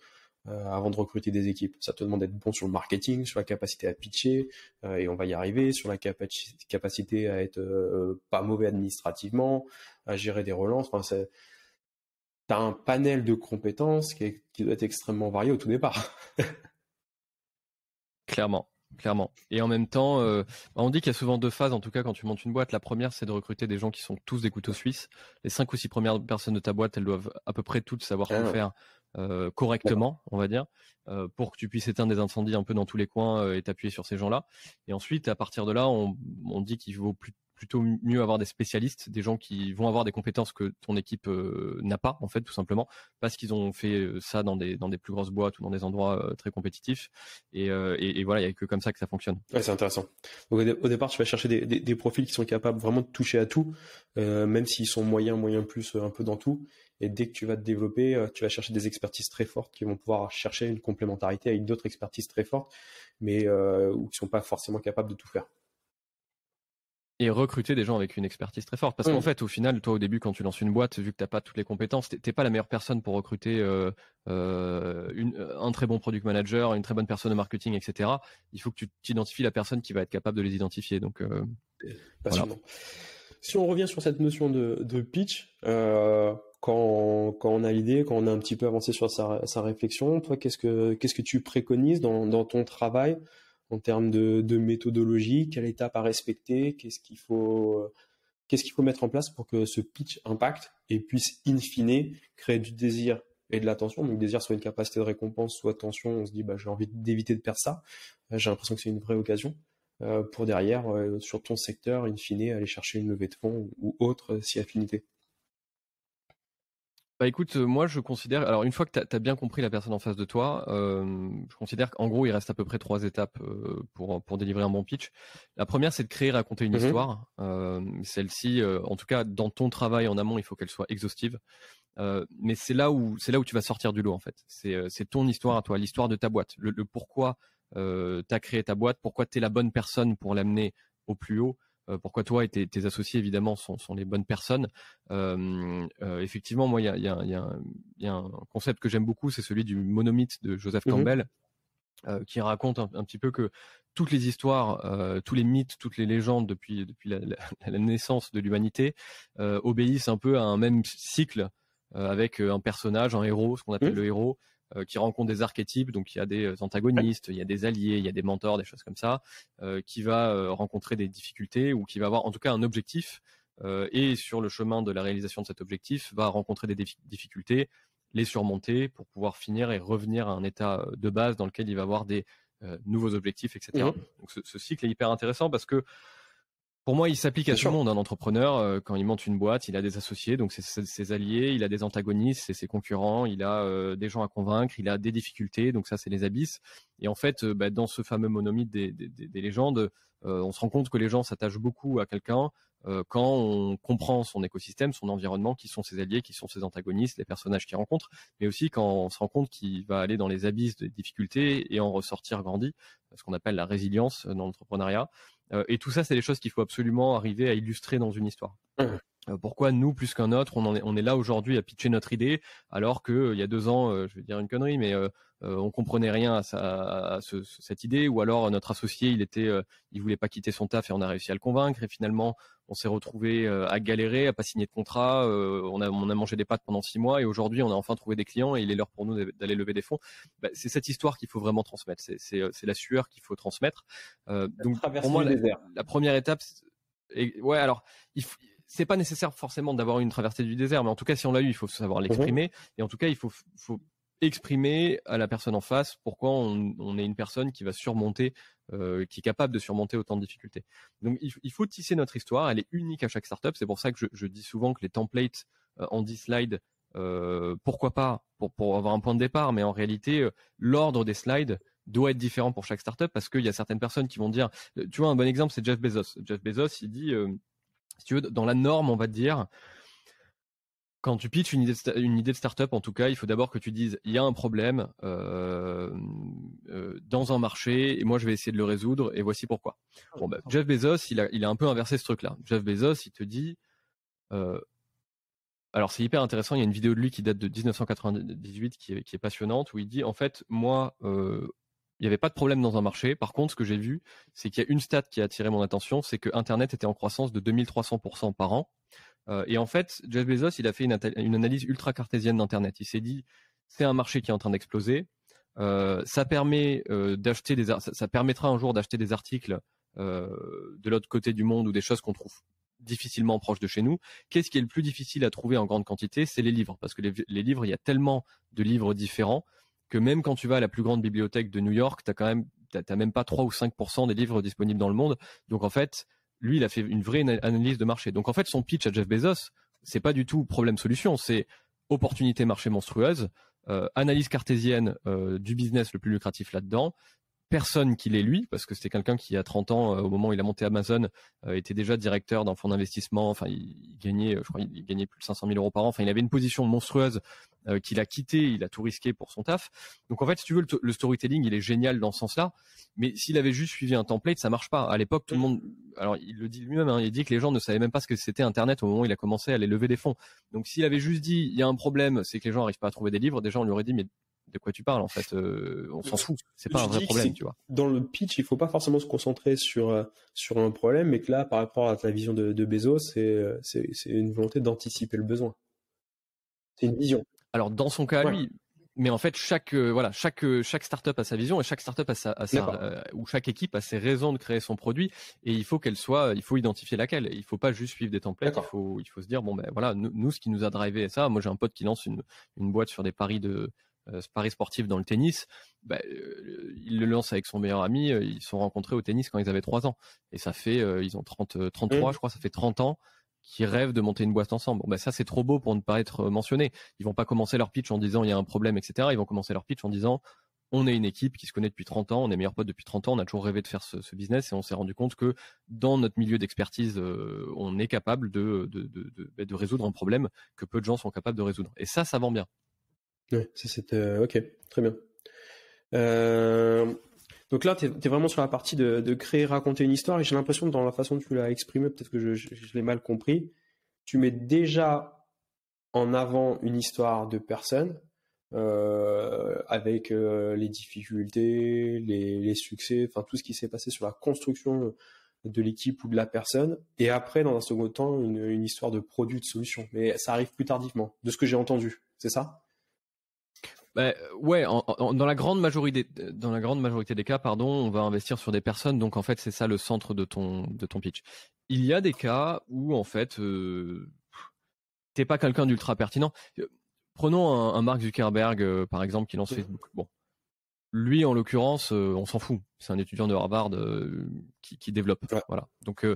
Speaker 1: avant de recruter des équipes. Ça te demande d'être bon sur le marketing, sur la capacité à pitcher, et on va y arriver, sur la capacité à être pas mauvais administrativement, à gérer des relances. Enfin, tu as un panel de compétences qui doit être extrêmement varié au tout départ.
Speaker 2: Clairement. Et en même temps, on dit qu'il y a souvent 2 phases, en tout cas quand tu montes une boîte. La première, c'est de recruter des gens qui sont tous des couteaux suisses. Les 5 ou 6 premières personnes de ta boîte, elles doivent à peu près toutes savoir tout faire correctement, on va dire, pour que tu puisses éteindre des incendies un peu dans tous les coins et t'appuyer sur ces gens-là. Et ensuite, à partir de là, on dit qu'il vaut plutôt mieux avoir des spécialistes, des gens qui vont avoir des compétences que ton équipe n'a pas, en fait, tout simplement, parce qu'ils ont fait ça dans des plus grosses boîtes ou dans des endroits très compétitifs. Et voilà, il n'y a que comme ça que ça fonctionne.
Speaker 1: Ouais, c'est intéressant. Donc, au départ, tu vas chercher des profils qui sont capables vraiment de toucher à tout, même s'ils sont moyen plus, un peu dans tout. Et dès que tu vas te développer, tu vas chercher des expertises très fortes qui vont pouvoir chercher une complémentarité avec d'autres expertises très fortes, mais ou qui sont pas forcément capables de tout faire.
Speaker 2: Et recruter des gens avec une expertise très forte. Parce qu'en fait, au final, toi, au début, quand tu lances une boîte, vu que tu n'as pas toutes les compétences, tu n'es pas la meilleure personne pour recruter un très bon product manager, une très bonne personne de marketing, etc. Il faut que tu t'identifies la personne qui va être capable de les identifier. Donc,
Speaker 1: passionnant. Voilà. Si on revient sur cette notion de pitch, quand on a l'idée, quand on a un petit peu avancé sur sa réflexion, toi, qu'est-ce que tu préconises dans ton travail en termes de méthodologie, quelle étape à respecter, qu'est-ce qu'il faut mettre en place pour que ce pitch impacte et puisse in fine créer du désir et de l'attention. Donc désir soit une capacité de récompense, soit attention, on se dit j'ai envie d'éviter de perdre ça. J'ai l'impression que c'est une vraie occasion pour derrière, sur ton secteur, in fine, aller chercher une levée de fonds ou autre si affinité.
Speaker 2: Bah écoute, moi je considère, alors une fois que tu as bien compris la personne en face de toi, je considère qu'en gros il reste à peu près 3 étapes pour délivrer un bon pitch. La première, c'est de créer, raconter une histoire. Celle-ci, en tout cas dans ton travail en amont, il faut qu'elle soit exhaustive. Mais c'est là où tu vas sortir du lot en fait. C'est ton histoire à toi, l'histoire de ta boîte, le pourquoi tu as créé ta boîte, pourquoi tu es la bonne personne pour l'amener au plus haut. Pourquoi toi et tes associés évidemment sont les bonnes personnes. Effectivement, moi il y a un concept que j'aime beaucoup, c'est celui du monomythe de Joseph Campbell, qui raconte un petit peu que toutes les histoires, tous les mythes, toutes les légendes depuis la naissance de l'humanité obéissent un peu à un même cycle avec un personnage, un héros, ce qu'on appelle le héros, qui rencontre des archétypes, donc il y a des antagonistes, il y a des alliés, il y a des mentors, des choses comme ça, qui va rencontrer des difficultés ou qui va avoir en tout cas un objectif, et sur le chemin de la réalisation de cet objectif va rencontrer des difficultés, les surmonter pour pouvoir finir et revenir à un état de base dans lequel il va avoir des nouveaux objectifs, etc. Donc ce cycle est hyper intéressant parce que pour moi, il s'applique à tout le monde. Un entrepreneur, quand il monte une boîte, il a des associés, donc c'est ses alliés, il a des antagonistes, c'est ses concurrents, il a des gens à convaincre, il a des difficultés, donc ça, c'est les abysses. Et en fait, dans ce fameux monomythe des légendes, on se rend compte que les gens s'attachent beaucoup à quelqu'un quand on comprend son écosystème, son environnement, qui sont ses alliés, qui sont ses antagonistes, les personnages qu'il rencontre, mais aussi quand on se rend compte qu'il va aller dans les abysses des difficultés et en ressortir grandi, ce qu'on appelle la résilience dans l'entrepreneuriat. Et tout ça, c'est des choses qu'il faut absolument arriver à illustrer dans une histoire. Pourquoi nous, plus qu'un autre, on est là aujourd'hui à pitcher notre idée, alors qu'il y a 2 ans, je vais dire une connerie, mais on comprenait rien à cette idée, ou alors notre associé, il voulait pas quitter son taf et on a réussi à le convaincre, et finalement, on s'est retrouvé à galérer, à pas signer de contrat, on a mangé des pâtes pendant 6 mois, et aujourd'hui, on a enfin trouvé des clients, et il est l'heure pour nous d'aller lever des fonds. C'est cette histoire qu'il faut vraiment transmettre, c'est la sueur qu'il faut transmettre. Donc, pour moi, la première étape, alors, c'est pas nécessaire forcément d'avoir une traversée du désert, mais en tout cas, si on l'a eu, il faut savoir l'exprimer. Et en tout cas, il faut exprimer à la personne en face pourquoi on est une personne qui va surmonter, qui est capable de surmonter autant de difficultés. Donc, il faut tisser notre histoire. Elle est unique à chaque startup. C'est pour ça que je dis souvent que les templates en 10 slides, pourquoi pas pour avoir un point de départ, mais en réalité, l'ordre des slides doit être différent pour chaque startup parce qu'il y a certaines personnes qui vont dire, tu vois, un bon exemple, c'est Jeff Bezos. Jeff Bezos, il dit, si tu veux, dans la norme, on va te dire, quand tu pitches une idée de startup, en tout cas, il faut d'abord que tu dises, il y a un problème dans un marché et moi, je vais essayer de le résoudre et voici pourquoi. Bon, Jeff Bezos, il a un peu inversé ce truc-là. Jeff Bezos, il te dit, alors c'est hyper intéressant, il y a une vidéo de lui qui date de 1998 qui est passionnante où il dit, en fait, moi, il n'y avait pas de problème dans un marché. Par contre, ce que j'ai vu, c'est qu'il y a une stat qui a attiré mon attention, c'est que Internet était en croissance de 2300% par an. Et en fait, Jeff Bezos, il a fait une analyse ultra cartésienne d'Internet. Il s'est dit, c'est un marché qui est en train d'exploser. Ça permettra un jour d'acheter des articles de l'autre côté du monde ou des choses qu'on trouve difficilement proches de chez nous. Qu'est-ce qui est le plus difficile à trouver en grande quantité? C'est les livres, parce que les livres, il y a tellement de livres différents que même quand tu vas à la plus grande bibliothèque de New York, t'as même pas 3 ou 5% des livres disponibles dans le monde. Donc en fait, lui, il a fait une vraie analyse de marché. Donc en fait, son pitch à Jeff Bezos, c'est pas du tout problème-solution, c'est opportunité marché monstrueuse, analyse cartésienne du business le plus lucratif là-dedans. Personne qu'il est lui, parce que c'était quelqu'un qui, à 30 ans, au moment où il a monté Amazon, était déjà directeur d'un fonds d'investissement. Enfin, il gagnait, je crois, il gagnait plus de 500 000 euros par an. Enfin, il avait une position monstrueuse qu'il a quitté. Il a tout risqué pour son taf. Donc, en fait, si tu veux, le storytelling, il est génial dans ce sens-là. Mais s'il avait juste suivi un template, ça marche pas. À l'époque, tout le monde, alors il le dit lui-même, hein, il dit que les gens ne savaient même pas ce que c'était Internet au moment où il a commencé à aller lever des fonds. Donc, s'il avait juste dit, il y a un problème, c'est que les gens n'arrivent pas à trouver des livres, déjà on lui aurait dit, mais de quoi tu parles en fait, on s'en fout, c'est pas un vrai problème, tu vois.
Speaker 1: Dans le pitch, il faut pas forcément se concentrer sur un problème, mais que là, par rapport à ta vision de Bezos, c'est une volonté d'anticiper le besoin. C'est une vision.
Speaker 2: Alors dans son cas, lui, mais en fait chaque startup a sa vision et chaque startup ou chaque équipe a ses raisons de créer son produit et il faut identifier laquelle. Il faut pas juste suivre des templates. Il faut se dire bon ben voilà, nous ce qui nous a drivé ça. Moi j'ai un pote qui lance une boîte sur des paris sportifs dans le tennis. Il le lance avec son meilleur ami. Ils se sont rencontrés au tennis quand ils avaient 3 ans et ça fait ils ont 33 je crois, ça fait 30 ans qui rêvent de monter une boîte ensemble. Bon, ça c'est trop beau pour ne pas être mentionné. Ils vont pas commencer leur pitch en disant il y a un problème, etc. Ils vont commencer leur pitch en disant on est une équipe qui se connaît depuis 30 ans, on est meilleurs potes depuis 30 ans, on a toujours rêvé de faire ce business et on s'est rendu compte que dans notre milieu d'expertise, on est capable de résoudre un problème que peu de gens sont capables de résoudre. Et ça vend bien.
Speaker 1: Ouais, ok, très bien. Donc là, tu es vraiment sur la partie de créer, raconter une histoire, et j'ai l'impression que dans la façon dont tu l'as exprimé, peut-être que je l'ai mal compris, tu mets déjà en avant une histoire de personne avec les difficultés, les succès, enfin tout ce qui s'est passé sur la construction de l'équipe ou de la personne, et après, dans un second temps, une histoire de produit, de solution. Mais ça arrive plus tardivement, de ce que j'ai entendu, c'est ça ?
Speaker 2: Ouais, dans la grande majorité des cas, on va investir sur des personnes. Donc en fait, c'est ça le centre de ton pitch. Il y a des cas où en fait, t'es pas quelqu'un d'ultra pertinent. Prenons un Mark Zuckerberg par exemple qui lance Facebook. Bon, lui en l'occurrence, on s'en fout. C'est un étudiant de Harvard qui développe. Ouais. Voilà. Donc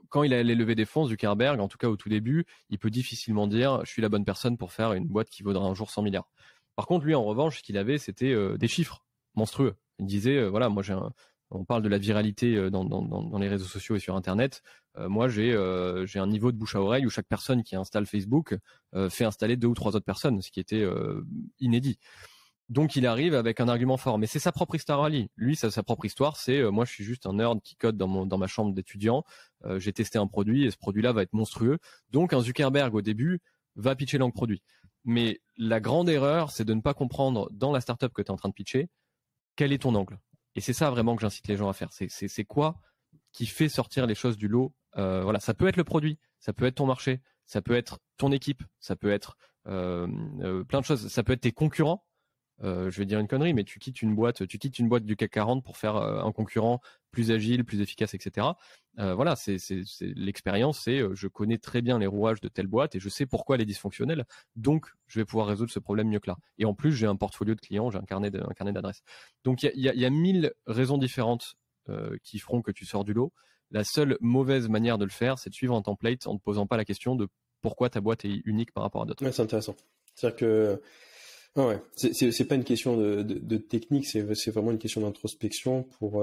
Speaker 2: quand il allait lever des fonds, Zuckerberg, en tout cas au tout début, il peut difficilement dire je suis la bonne personne pour faire une boîte qui vaudra un jour 100 milliards. Par contre, lui, en revanche, ce qu'il avait, c'était des chiffres monstrueux. Il disait, voilà, moi, on parle de la viralité dans les réseaux sociaux et sur Internet. Moi, j'ai un niveau de bouche à oreille où chaque personne qui installe Facebook fait installer 2 ou 3 autres personnes, ce qui était inédit. Donc, il arrive avec un argument fort. Mais c'est sa propre histoire à lui. Lui, sa propre histoire, c'est moi, je suis juste un nerd qui code dans ma chambre d'étudiant. J'ai testé un produit et ce produit-là va être monstrueux. Donc, un Zuckerberg, au début, va pitcher dans le produit. Mais la grande erreur, c'est de ne pas comprendre dans la startup que tu es en train de pitcher, quel est ton angle. Et c'est ça vraiment que j'incite les gens à faire. C'est quoi qui fait sortir les choses du lot. Voilà, ça peut être le produit, ça peut être ton marché, ça peut être ton équipe, ça peut être plein de choses. Ça peut être tes concurrents. Je vais dire une connerie, mais tu quittes une boîte du CAC 40 pour faire un concurrent plus agile, plus efficace, etc. Voilà, c'est l'expérience, je connais très bien les rouages de telle boîte et je sais pourquoi elle est dysfonctionnelle, donc je vais pouvoir résoudre ce problème mieux que là. Et en plus, j'ai un portfolio de clients, j'ai un carnet d'adresses. Donc il y a 1000 raisons différentes qui feront que tu sors du lot. La seule mauvaise manière de le faire, c'est de suivre un template en ne te posant pas la question de pourquoi ta boîte est unique par rapport à d'autres.
Speaker 1: Ouais, c'est intéressant. C'est-à-dire que ouais, c'est pas une question de technique, c'est vraiment une question d'introspection pour.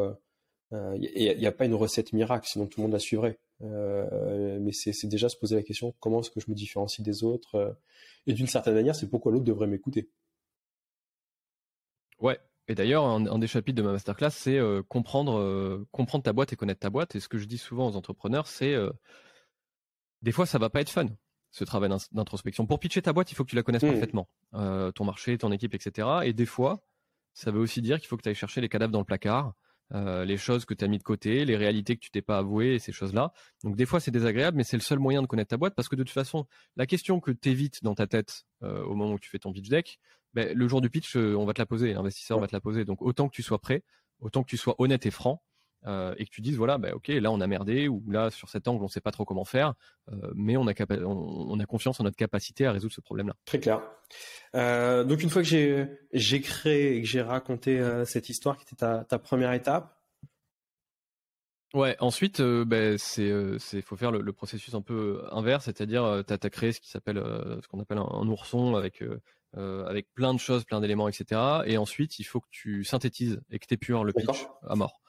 Speaker 1: Il n'y a pas une recette miracle, sinon tout le monde la suivrait. Mais c'est déjà se poser la question comment est-ce que je me différencie des autres et d'une certaine manière, c'est pourquoi l'autre devrait m'écouter.
Speaker 2: Ouais. Et d'ailleurs, un des chapitres de ma masterclass, c'est comprendre ta boîte et connaître ta boîte. Et ce que je dis souvent aux entrepreneurs, c'est des fois, ça va pas être fun, ce travail d'introspection. Pour pitcher ta boîte, il faut que tu la connaisses parfaitement. Ton marché, ton équipe, etc. Et des fois, ça veut aussi dire qu'il faut que tu ailles chercher les cadavres dans le placard, les choses que tu as mis de côté, les réalités que tu t'es pas avouées et ces choses-là. Donc des fois c'est désagréable, mais c'est le seul moyen de connaître ta boîte parce que de toute façon, la question que tu évites dans ta tête au moment où tu fais ton pitch deck, le jour du pitch, on va te la poser, l'investisseur va te la poser. Donc autant que tu sois prêt, autant que tu sois honnête et franc. Et que tu dises voilà ok là on a merdé ou là sur cet angle on sait pas trop comment faire mais on a confiance en notre capacité à résoudre ce problème là.
Speaker 1: Très clair. Donc une fois que j'ai créé et que j'ai raconté cette histoire qui était ta première étape.
Speaker 2: Ouais, ensuite faut faire le processus un peu inverse, c'est-à-dire t'as créé ce qu'on appelle un ourson avec plein de choses, plein d'éléments, etc. Et ensuite il faut que tu synthétises et que t'épures le pitch à mort.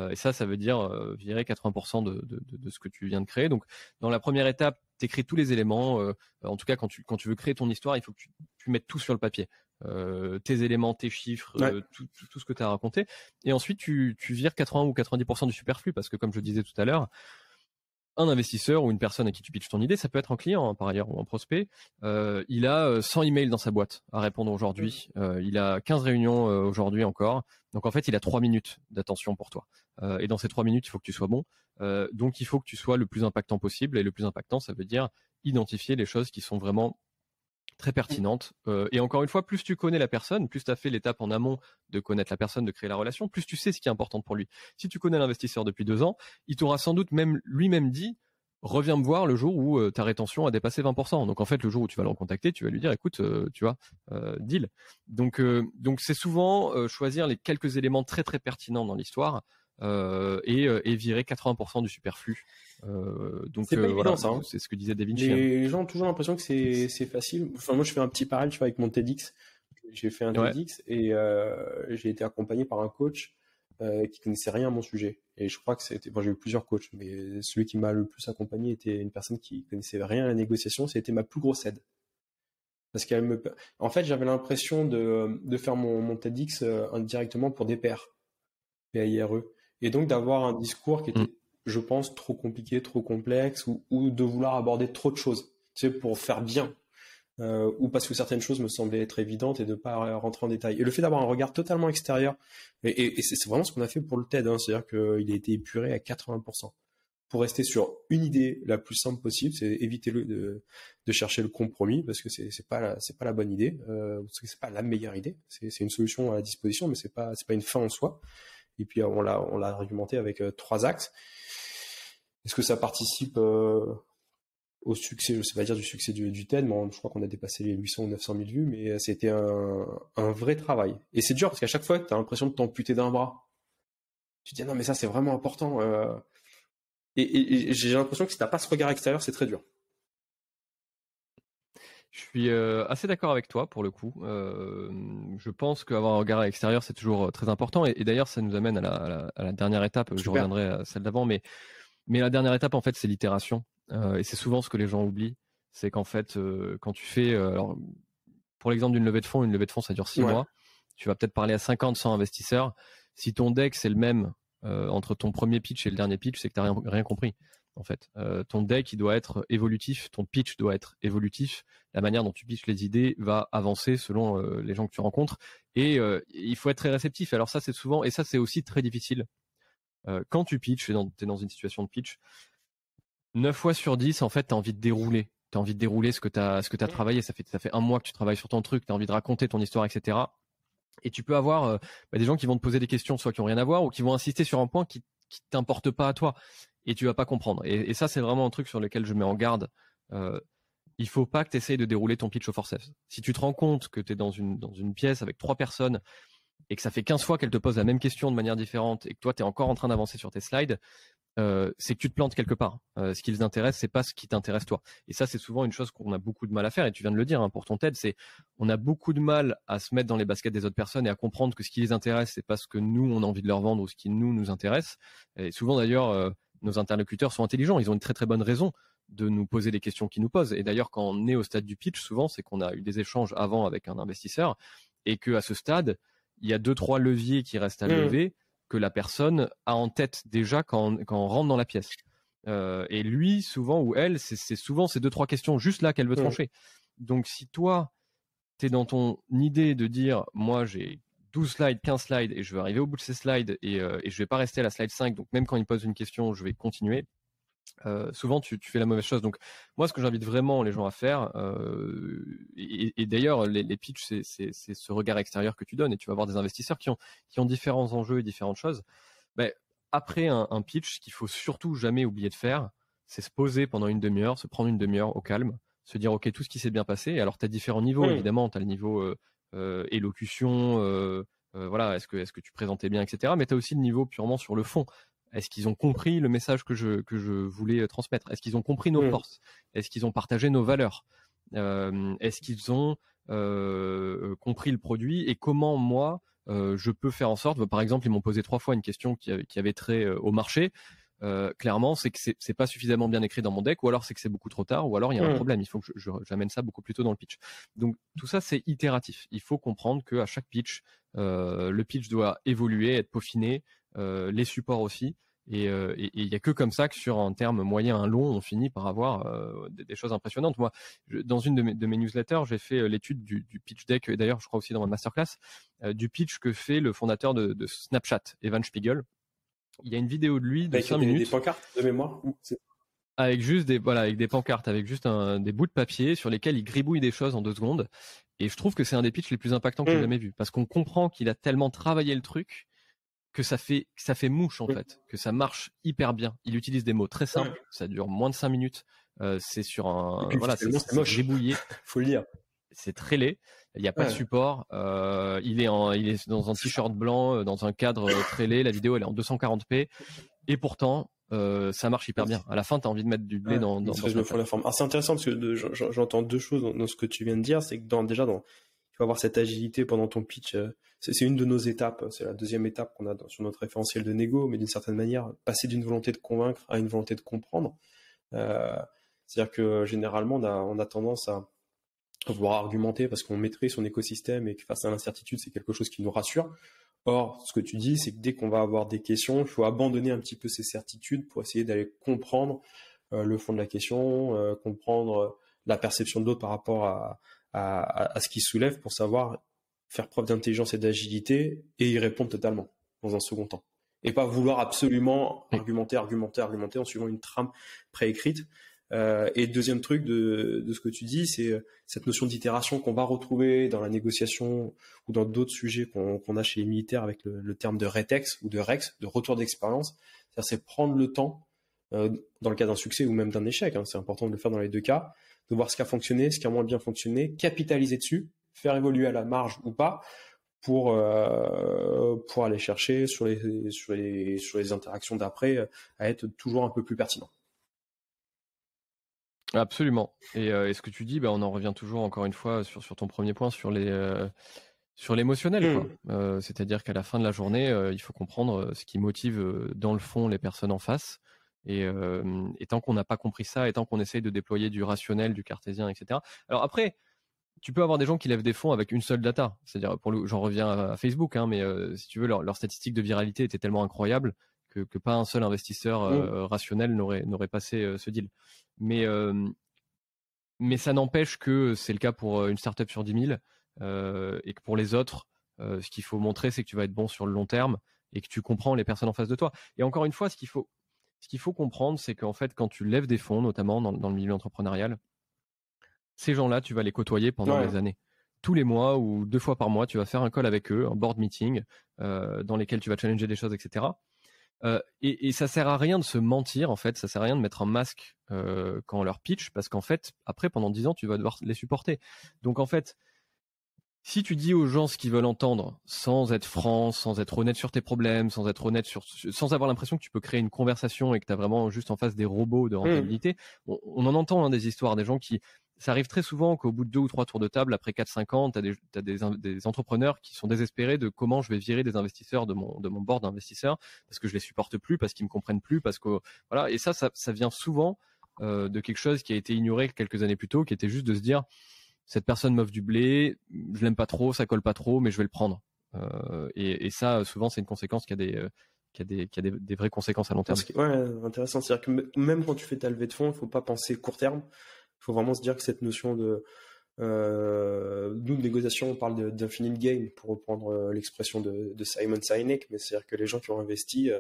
Speaker 2: Et ça veut dire virer 80% de ce que tu viens de créer. Donc, dans la première étape, tu écris tous les éléments. En tout cas, quand tu veux créer ton histoire, il faut que tu mettes tout sur le papier. Tes éléments, tes chiffres, tout ce que tu as raconté. Et ensuite, tu vires 80 ou 90% du superflu parce que, comme je disais tout à l'heure, un investisseur ou une personne à qui tu pitches ton idée, ça peut être un client par ailleurs ou un prospect, il a 100 emails dans sa boîte à répondre aujourd'hui, il a 15 réunions aujourd'hui encore, donc en fait il a 3 minutes d'attention pour toi, et dans ces 3 minutes il faut que tu sois bon, donc il faut que tu sois le plus impactant possible, et le plus impactant ça veut dire identifier les choses qui sont vraiment très pertinente. Et encore une fois, plus tu connais la personne, plus tu as fait l'étape en amont de connaître la personne, de créer la relation, plus tu sais ce qui est important pour lui. Si tu connais l'investisseur depuis 2 ans, il t'aura sans doute même lui-même dit reviens me voir le jour où ta rétention a dépassé 20%. Donc en fait, le jour où tu vas le recontacter, tu vas lui dire écoute, tu vois, deal. Donc c'est souvent choisir les quelques éléments très très pertinents dans l'histoire et virer 80% du superflu. Donc
Speaker 1: c'est pas
Speaker 2: voilà,
Speaker 1: évident, ça, hein.
Speaker 2: C'est ce que disait Da Vinci.
Speaker 1: Les gens ont toujours l'impression que c'est facile. Enfin, moi, je fais un petit parallèle, tu vois, avec mon TEDx. J'ai fait un TEDx et j'ai été accompagné par un coach qui connaissait rien à mon sujet. Et je crois que j'ai eu plusieurs coachs, mais celui qui m'a le plus accompagné était une personne qui connaissait rien à la négociation. C'était ma plus grosse aide. Parce en fait, j'avais l'impression de faire mon TEDx indirectement pour des pairs, PAIRE. Et donc d'avoir un discours qui était, je pense, trop compliqué, trop complexe, ou de vouloir aborder trop de choses, tu sais, pour faire bien, ou parce que certaines choses me semblaient être évidentes et de pas rentrer en détail. Et le fait d'avoir un regard totalement extérieur, et c'est vraiment ce qu'on a fait pour le TED, hein, c'est-à-dire qu'il a été épuré à 80%. Pour rester sur une idée la plus simple possible, c'est éviter de chercher le compromis, parce que c'est pas la bonne idée, parce que c'est pas la meilleure idée, c'est une solution à la disposition, mais c'est pas une fin en soi. Et puis on l'a argumenté avec 3 axes. Est-ce que ça participe au succès, je sais pas dire du succès du TED, mais je crois qu'on a dépassé les 800 ou 900 000 vues, mais c'était un vrai travail. Et c'est dur parce qu'à chaque fois, tu as l'impression de t'amputer d'un bras. Tu te dis non mais ça c'est vraiment important. Et j'ai l'impression que si t'as pas ce regard extérieur, c'est très dur.
Speaker 2: Je suis assez d'accord avec toi pour le coup. Je pense qu'avoir un regard extérieur c'est toujours très important et d'ailleurs ça nous amène à la dernière étape. Super. Je reviendrai à celle d'avant, mais la dernière étape en fait c'est l'itération et c'est souvent ce que les gens oublient, c'est qu'en fait quand tu fais alors pour l'exemple d'une levée de fonds, une levée de fonds ça dure 6 mois. Tu vas peut-être parler à 50, 100 investisseurs. Si ton deck c'est le même entre ton premier pitch et le dernier pitch, c'est que tu n'as rien compris. En fait, ton deck il doit être évolutif, ton pitch doit être évolutif, la manière dont tu pitches les idées va avancer selon les gens que tu rencontres et il faut être très réceptif. Alors ça c'est souvent, et ça c'est aussi très difficile quand tu pitches, tu es dans une situation de pitch, 9 fois sur 10 en fait tu as envie de dérouler. Tu as envie de dérouler ce que tu as travaillé, ça fait 1 mois que tu travailles sur ton truc, tu as envie de raconter ton histoire, etc. Et tu peux avoir des gens qui vont te poser des questions soit qui n'ont rien à voir ou qui vont insister sur un point qui t'importe pas à toi et tu vas pas comprendre. Et ça, c'est vraiment un truc sur lequel je mets en garde. Il faut pas que tu essayes de dérouler ton pitch au forceps. Si tu te rends compte que tu es dans une pièce avec 3 personnes et que ça fait 15 fois qu'elles te posent la même question de manière différente et que toi, tu es encore en train d'avancer sur tes slides, c'est que tu te plantes quelque part. Ce qui les intéresse, c'est pas ce qui t'intéresse toi. Et ça, c'est souvent une chose qu'on a beaucoup de mal à faire. Et tu viens de le dire pour ton TED, c'est on a beaucoup de mal à se mettre dans les baskets des autres personnes et à comprendre que ce qui les intéresse, c'est pas ce que nous on a envie de leur vendre ou ce qui nous intéresse. Et souvent d'ailleurs, nos interlocuteurs sont intelligents. Ils ont une très très bonne raison de nous poser les questions qu'ils nous posent. Et d'ailleurs, quand on est au stade du pitch, souvent c'est qu'on a eu des échanges avant avec un investisseur et que à ce stade, il y a 2-3 leviers qui restent à lever que la personne a en tête déjà quand on rentre dans la pièce. Et lui, souvent, ou elle, c'est souvent ces 2-3 questions juste là qu'elle veut trancher. Donc, si toi, tu es dans ton idée de dire, moi, j'ai 12 slides, 15 slides, et je veux arriver au bout de ces slides, et je vais pas rester à la slide 5, donc même quand ils me posent une question, je vais continuer. Souvent tu fais la mauvaise chose. Donc moi, ce que j'invite vraiment les gens à faire, et d'ailleurs les pitchs, c'est ce regard extérieur que tu donnes, et tu vas avoir des investisseurs qui ont différents enjeux et différentes choses. Après un pitch, ce qu'il faut surtout jamais oublier de faire, c'est se poser pendant une demi-heure, se prendre une demi-heure au calme, se dire ok, tout ce qui s'est bien passé. Alors tu as différents niveaux, évidemment. Tu as le niveau élocution, voilà, est-ce que tu présentais bien, etc. Mais tu as aussi le niveau purement sur le fond. Est-ce qu'ils ont compris le message que je voulais transmettre? Est-ce qu'ils ont compris nos forces? Est-ce qu'ils ont partagé nos valeurs? Est-ce qu'ils ont compris le produit, et comment moi je peux faire en sorte, par exemple, ils m'ont posé 3 fois une question qui avait trait au marché. Clairement, c'est que c'est pas suffisamment bien écrit dans mon deck, ou alors c'est que c'est beaucoup trop tard, ou alors il y a un problème. Il faut que j'amène ça beaucoup plus tôt dans le pitch. Donc tout ça, c'est itératif. Il faut comprendre qu'à chaque pitch, le pitch doit évoluer, être peaufiné, les supports aussi. Et il y a que comme ça que sur un terme moyen, un long, on finit par avoir des choses impressionnantes. Moi, dans une de mes newsletters, j'ai fait l'étude du pitch deck, et d'ailleurs, je crois aussi dans ma masterclass, du pitch que fait le fondateur de Snapchat, Evan Spiegel. Il y a une vidéo de lui de 5 minutes.
Speaker 1: Des pancartes de mémoire.
Speaker 2: Avec juste avec des pancartes, avec juste des bouts de papier sur lesquels il gribouille des choses en 2 secondes. Et je trouve que c'est un des pitchs les plus impactants que j'ai jamais vu, parce qu'on comprend qu'il a tellement travaillé le truc que ça fait mouche en fait, que ça marche hyper bien. Il utilise des mots très simples, ça dure moins de 5 minutes. C'est sur un, c'est moche, gribouillé.
Speaker 1: Faut le lire.
Speaker 2: C'est très laid. Il n'y a pas de support. Il est dans un t-shirt blanc, dans un cadre très laid. La vidéo, elle est en 240p. Et pourtant, ça marche hyper bien. À la fin, tu as envie de mettre du blé dans
Speaker 1: la forme. Alors, c'est intéressant parce que j'entends 2 choses dans ce que tu viens de dire. C'est que tu vas avoir cette agilité pendant ton pitch. C'est une de nos étapes. C'est la 2e étape qu'on a sur notre référentiel de négo, mais d'une certaine manière, passer d'une volonté de convaincre à une volonté de comprendre. C'est-à-dire que généralement, on a tendance à vouloir argumenter parce qu'on maîtrise son écosystème et que face à l'incertitude, c'est quelque chose qui nous rassure. Or, ce que tu dis, c'est que dès qu'on va avoir des questions, il faut abandonner un petit peu ces certitudes pour essayer d'aller comprendre le fond de la question, comprendre la perception de l'autre par rapport à ce qu'il soulève, pour savoir faire preuve d'intelligence et d'agilité et y répondre totalement dans un second temps. Et pas vouloir absolument argumenter en suivant une trame préécrite. Et le deuxième truc de ce que tu dis, c'est cette notion d'itération qu'on va retrouver dans la négociation ou dans d'autres sujets qu'on a chez les militaires avec le terme de rétex ou de rex, de retour d'expérience. C'est prendre le temps, dans le cas d'un succès ou même d'un échec, c'est important de le faire dans les 2 cas, de voir ce qui a fonctionné, ce qui a moins bien fonctionné, capitaliser dessus, faire évoluer à la marge ou pas, pour aller chercher sur les interactions d'après à être toujours un peu plus pertinent.
Speaker 2: Absolument. Et ce que tu dis, on en revient toujours encore une fois sur ton premier point, sur l'émotionnel, quoi. C'est-à-dire qu'à la fin de la journée, il faut comprendre ce qui motive dans le fond les personnes en face. Et tant qu'on n'a pas compris ça, et tant qu'on essaye de déployer du rationnel, du cartésien, etc. Alors après, tu peux avoir des gens qui lèvent des fonds avec une seule data. C'est-à-dire, j'en reviens à Facebook, mais si tu veux, leur statistique de viralité était tellement incroyable que pas un seul investisseur rationnel n'aurait passé ce deal. Mais ça n'empêche que c'est le cas pour une startup sur 10 000, et que pour les autres, ce qu'il faut montrer, c'est que tu vas être bon sur le long terme et que tu comprends les personnes en face de toi. Et encore une fois, ce qu'il faut comprendre, c'est qu'en fait, quand tu lèves des fonds, notamment dans le milieu entrepreneurial, ces gens-là, tu vas les côtoyer pendant des années. Tous les mois ou 2 fois par mois, tu vas faire un call avec eux, un board meeting, dans lesquels tu vas challenger des choses, etc. Et ça sert à rien de se mentir, en fait. Ça sert à rien de mettre un masque quand on leur pitch, parce qu'en fait, après, pendant 10 ans, tu vas devoir les supporter. Donc, en fait, si tu dis aux gens ce qu'ils veulent entendre, sans être franc, sans être honnête sur tes problèmes, sans être honnête sans avoir l'impression que tu peux créer une conversation et que tu as vraiment juste en face des robots de rentabilité, on en entend des histoires, des gens qui... Ça arrive très souvent qu'au bout de 2 ou 3 tours de table, après 4-5 ans, tu as des entrepreneurs qui sont désespérés de comment je vais virer des investisseurs de mon board d'investisseurs, parce que je les supporte plus, parce qu'ils me comprennent plus, parce que voilà. Et ça vient souvent de quelque chose qui a été ignoré quelques années plus tôt, qui était juste de se dire, cette personne m'offre du blé, je l'aime pas trop, ça colle pas trop, mais je vais le prendre. Et ça, souvent, c'est une conséquence qui a des vraies conséquences à long terme.
Speaker 1: Intéressant. C'est-à-dire que même quand tu fais ta levée de fonds, il faut pas penser court terme. Il faut vraiment se dire que cette notion Nous, de négociation, on parle d'infinite gain, pour reprendre l'expression de Simon Sinek, mais c'est-à-dire que les gens qui ont investi,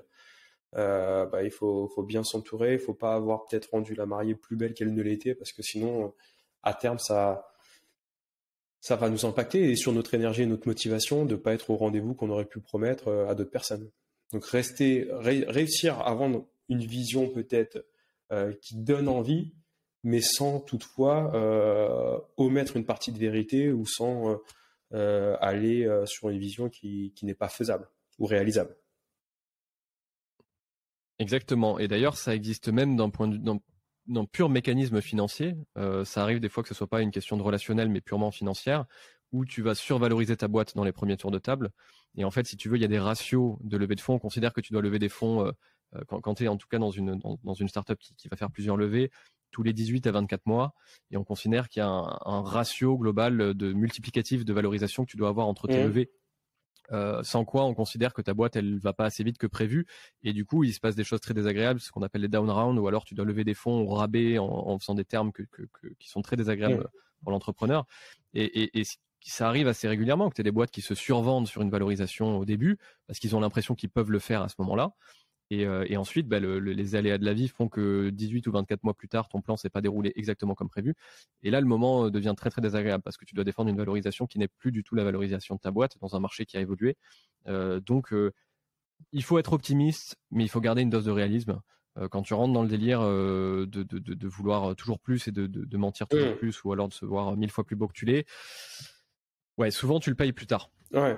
Speaker 1: il faut bien s'entourer, il faut pas avoir peut-être rendu la mariée plus belle qu'elle ne l'était, parce que sinon, à terme, ça va nous impacter et sur notre énergie et notre motivation de pas être au rendez-vous qu'on aurait pu promettre à d'autres personnes. Donc réussir à vendre une vision peut-être qui donne envie, mais sans toutefois omettre une partie de vérité ou sans aller sur une vision qui n'est pas faisable ou réalisable.
Speaker 2: Exactement. Et d'ailleurs, ça existe même d'un point de vue, d'un pur mécanisme financier. Ça arrive des fois que ce soit pas une question de relationnel, mais purement financière, où tu vas survaloriser ta boîte dans les premiers tours de table. Et en fait, si tu veux, il y a des ratios de levée de fonds. On considère que tu dois lever des fonds quand tu es en tout cas dans une startup qui va faire plusieurs levées tous les 18 à 24 mois. Et on considère qu'il y a un ratio global de multiplicatif de valorisation que tu dois avoir entre tes levées. Sans quoi on considère que ta boîte elle va pas assez vite que prévu et du coup il se passe des choses très désagréables, ce qu'on appelle les down rounds, ou alors tu dois lever des fonds au rabais en faisant des termes qui sont très désagréables pour l'entrepreneur et ça arrive assez régulièrement que tu aies des boîtes qui se survendent sur une valorisation au début parce qu'ils ont l'impression qu'ils peuvent le faire à ce moment-là. Et ensuite, les aléas de la vie font que 18 ou 24 mois plus tard, ton plan s'est pas déroulé exactement comme prévu. Et là, le moment devient très très désagréable parce que tu dois défendre une valorisation qui n'est plus du tout la valorisation de ta boîte dans un marché qui a évolué. Donc, il faut être optimiste, mais il faut garder une dose de réalisme. Quand tu rentres dans le délire de vouloir toujours plus et de mentir toujours plus, ou alors de se voir 1000 fois plus beau que tu l'es, ouais, souvent tu le payes plus tard.
Speaker 1: Ouais,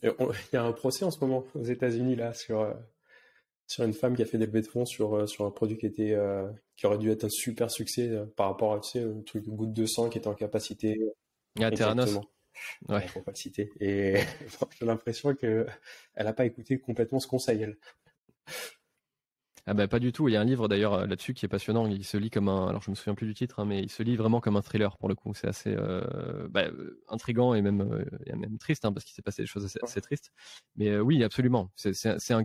Speaker 1: il y a un procès en ce moment aux États-Unis là sur une femme qui a fait des levées de fonds sur un produit qui aurait dû être un super succès par rapport à, tu sais, le truc goutte de sang qui était en capacité.
Speaker 2: Theranos.
Speaker 1: Ouais. Faut pas le citer. Et j'ai l'impression que elle a pas écouté complètement ce conseil, elle.
Speaker 2: Ah pas du tout. Il y a un livre d'ailleurs là-dessus qui est passionnant. Il se lit comme alors je me souviens plus du titre, mais il se lit vraiment comme un thriller pour le coup. C'est assez intriguant et même triste parce qu'il s'est passé des choses assez tristes. Mais oui, absolument. C'est un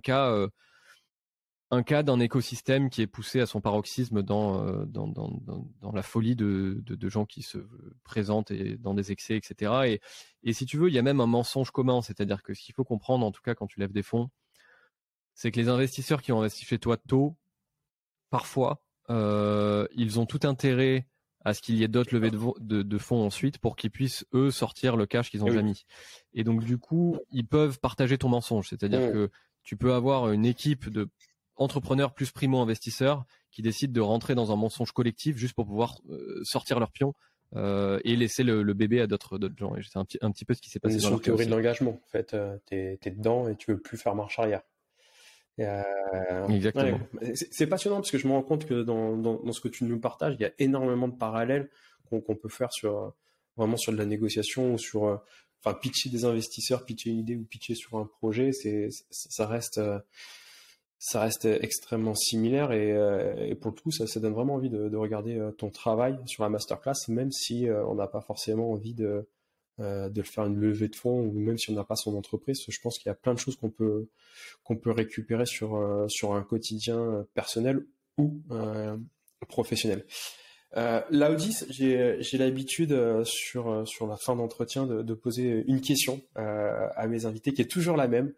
Speaker 2: cas d'un écosystème qui est poussé à son paroxysme dans la folie de gens qui se présentent et dans des excès, etc. Et si tu veux, il y a même un mensonge commun, c'est-à-dire que ce qu'il faut comprendre, en tout cas quand tu lèves des fonds, c'est que les investisseurs qui ont investi chez toi tôt, parfois, ils ont tout intérêt à ce qu'il y ait d'autres levées de fonds ensuite pour qu'ils puissent, eux, sortir le cash qu'ils ont déjà mis. Et donc, du coup, ils peuvent partager ton mensonge, c'est-à-dire que tu peux avoir une équipe de entrepreneurs plus primo-investisseurs qui décident de rentrer dans un mensonge collectif juste pour pouvoir sortir leur pion et laisser le bébé à d'autres gens. Et c'est un petit peu ce qui s'est passé dans la
Speaker 1: théorie de l'engagement. En fait, t'es dedans et tu veux plus faire marche arrière.
Speaker 2: Exactement.
Speaker 1: Ouais, c'est passionnant parce que je me rends compte que dans ce que tu nous partages, il y a énormément de parallèles qu'on peut faire vraiment sur de la négociation ou sur pitcher des investisseurs, pitcher une idée ou pitcher sur un projet. Ça reste extrêmement similaire et pour le coup ça donne vraiment envie de regarder ton travail sur la masterclass, même si on n'a pas forcément envie de faire une levée de fonds, ou même si on n'a pas son entreprise. Je pense qu'il y a plein de choses qu'on peut récupérer sur un quotidien personnel ou professionnel. Laodis, j'ai l'habitude sur la fin d'entretien de poser une question à mes invités qui est toujours la même.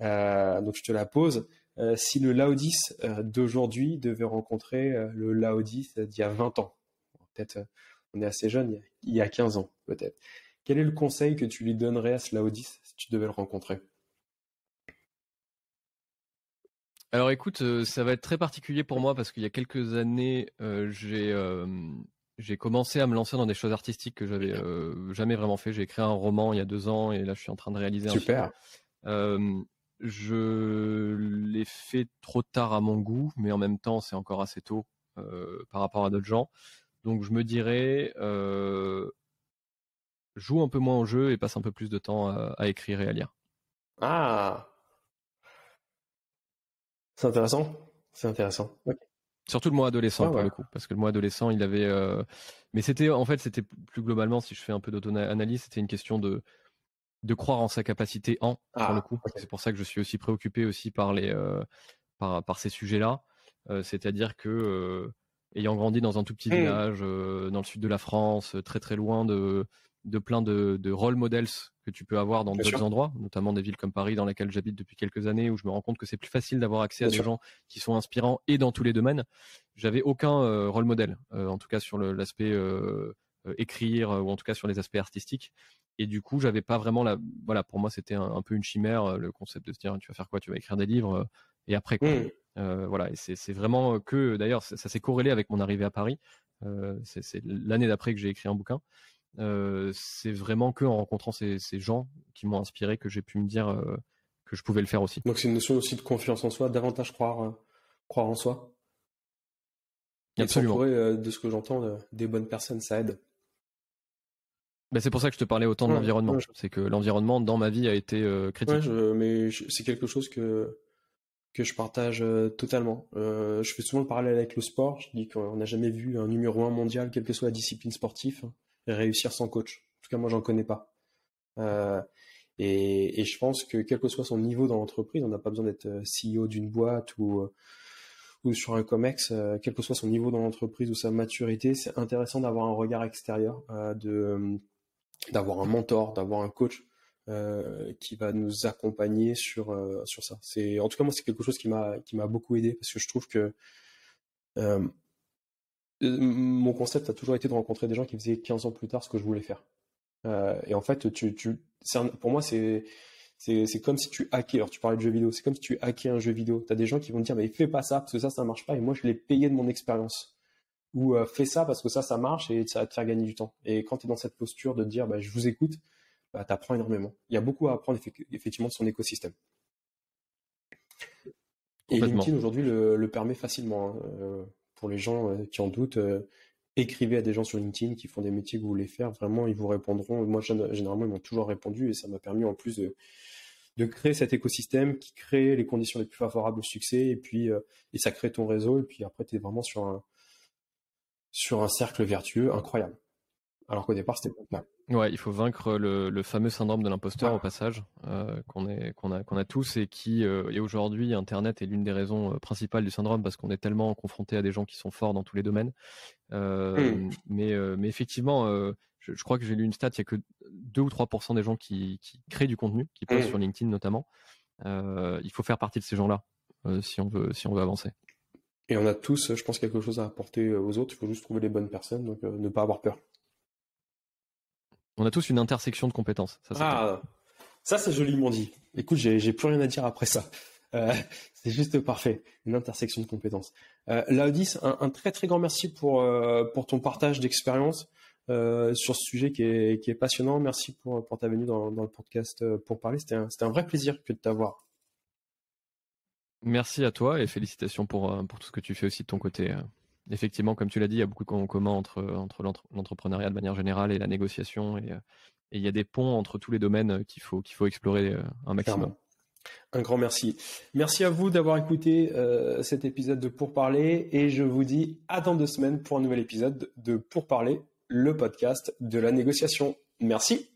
Speaker 1: Donc je te la pose. Si le Laodis d'aujourd'hui devait rencontrer le Laodis d'il y a 20 ans, peut-être on est assez jeune, il y a 15 ans peut-être, quel est le conseil que tu lui donnerais à ce Laodis si tu devais le rencontrer?
Speaker 2: Alors écoute, ça va être très particulier pour moi parce qu'il y a quelques années, j'ai commencé à me lancer dans des choses artistiques que j'avais jamais vraiment fait. J'ai écrit un roman il y a 2 ans et là je suis en train de réaliser un film. Je l'ai fait trop tard à mon goût, mais en même temps c'est encore assez tôt par rapport à d'autres gens. Donc je me dirais joue un peu moins au jeu et passe un peu plus de temps à écrire et à lire.
Speaker 1: Ah, c'est intéressant. C'est intéressant. Okay.
Speaker 2: Surtout le moi adolescent pour le coup, parce que le moi adolescent, il avait. Mais c'était plus globalement, si je fais un peu d'auto-analyse, c'était une question de croire en sa capacité pour le coup. Okay. C'est pour ça que je suis aussi préoccupé aussi par par ces sujets-là. C'est-à-dire que ayant grandi dans un tout petit village dans le sud de la France, très très loin de plein de role models que tu peux avoir dans d'autres endroits, notamment des villes comme Paris dans lesquelles j'habite depuis quelques années, où je me rends compte que c'est plus facile d'avoir accès à des gens qui sont inspirants et dans tous les domaines. J'avais aucun role model, en tout cas sur l'aspect écrire ou en tout cas sur les aspects artistiques. Et du coup, j'avais pas vraiment voilà, pour moi, c'était un peu une chimère, le concept de se dire, tu vas faire quoi? Tu vas écrire des livres et après quoi. Voilà, et c'est vraiment que, d'ailleurs, ça s'est corrélé avec mon arrivée à Paris. C'est l'année d'après que j'ai écrit un bouquin. C'est vraiment que en rencontrant ces gens qui m'ont inspiré que j'ai pu me dire que je pouvais le faire aussi.
Speaker 1: Donc c'est une notion aussi de confiance en soi, davantage croire en soi. Et
Speaker 2: absolument.
Speaker 1: s'entourer, de ce que j'entends, des bonnes personnes, ça aide.
Speaker 2: Ben c'est pour ça que je te parlais autant de l'environnement. C'est que l'environnement dans ma vie a été critique.
Speaker 1: Mais c'est quelque chose que je partage totalement. Je fais souvent le parallèle avec le sport. Je dis qu'on n'a jamais vu un numéro 1 mondial, quelle que soit la discipline sportive, réussir sans coach. En tout cas, moi, j'en connais pas. Et je pense que quel que soit son niveau dans l'entreprise, on n'a pas besoin d'être CEO d'une boîte ou sur un COMEX, quel que soit son niveau dans l'entreprise ou sa maturité, c'est intéressant d'avoir un regard extérieur, d'avoir un mentor, d'avoir un coach qui va nous accompagner sur ça. En tout cas, moi, c'est quelque chose qui m'a beaucoup aidé parce que je trouve que mon concept a toujours été de rencontrer des gens qui faisaient 15 ans plus tard ce que je voulais faire. Et en fait, pour moi, c'est comme si tu hackais. Alors, tu parlais de jeux vidéo, c'est comme si tu hackais un jeu vidéo. Tu as des gens qui vont te dire, mais fais pas ça parce que ça marche pas. Et moi, je l'ai payé de mon expérience. Ou fais ça parce que ça marche et ça va te faire gagner du temps. Et quand tu es dans cette posture de dire, je vous écoute, tu apprends énormément. Il y a beaucoup à apprendre effectivement de son écosystème. Et LinkedIn aujourd'hui le permet facilement. Pour les gens qui en doutent, écrivez à des gens sur LinkedIn qui font des métiers que vous voulez faire. Vraiment, ils vous répondront. Moi, généralement, ils m'ont toujours répondu et ça m'a permis en plus de créer cet écosystème qui crée les conditions les plus favorables au succès. Et puis, et ça crée ton réseau. Et puis après, tu es vraiment sur un cercle vertueux incroyable. Alors qu'au départ, c'était pas mal.
Speaker 2: Ouais, il faut vaincre le fameux syndrome de l'imposteur au passage qu'on a tous et aujourd'hui Internet est l'une des raisons principales du syndrome parce qu'on est tellement confronté à des gens qui sont forts dans tous les domaines. Mais effectivement, je crois que j'ai lu une stat, il y a que 2 ou 3% des gens qui créent du contenu, qui postent sur LinkedIn notamment. Il faut faire partie de ces gens-là si on veut avancer.
Speaker 1: Et on a tous, je pense, quelque chose à apporter aux autres. Il faut juste trouver les bonnes personnes, donc ne pas avoir peur.
Speaker 2: On a tous une intersection de compétences.
Speaker 1: Ça c'est joliment dit. Écoute, j'ai plus rien à dire après ça. C'est juste parfait. Une intersection de compétences. Laodis, un très très grand merci pour ton partage d'expérience sur ce sujet qui est passionnant. Merci pour ta venue dans le podcast pour parler. C'était un vrai plaisir que de t'avoir.
Speaker 2: Merci à toi et félicitations pour tout ce que tu fais aussi de ton côté. Effectivement, comme tu l'as dit, il y a beaucoup en commun entre l'entrepreneuriat de manière générale et la négociation. Et il y a des ponts entre tous les domaines qu'il faut explorer un maximum.
Speaker 1: Clairement. Un grand merci. Merci à vous d'avoir écouté cet épisode de Pourparler. Et je vous dis à dans 2 semaines pour un nouvel épisode de Pourparler, le podcast de la négociation. Merci.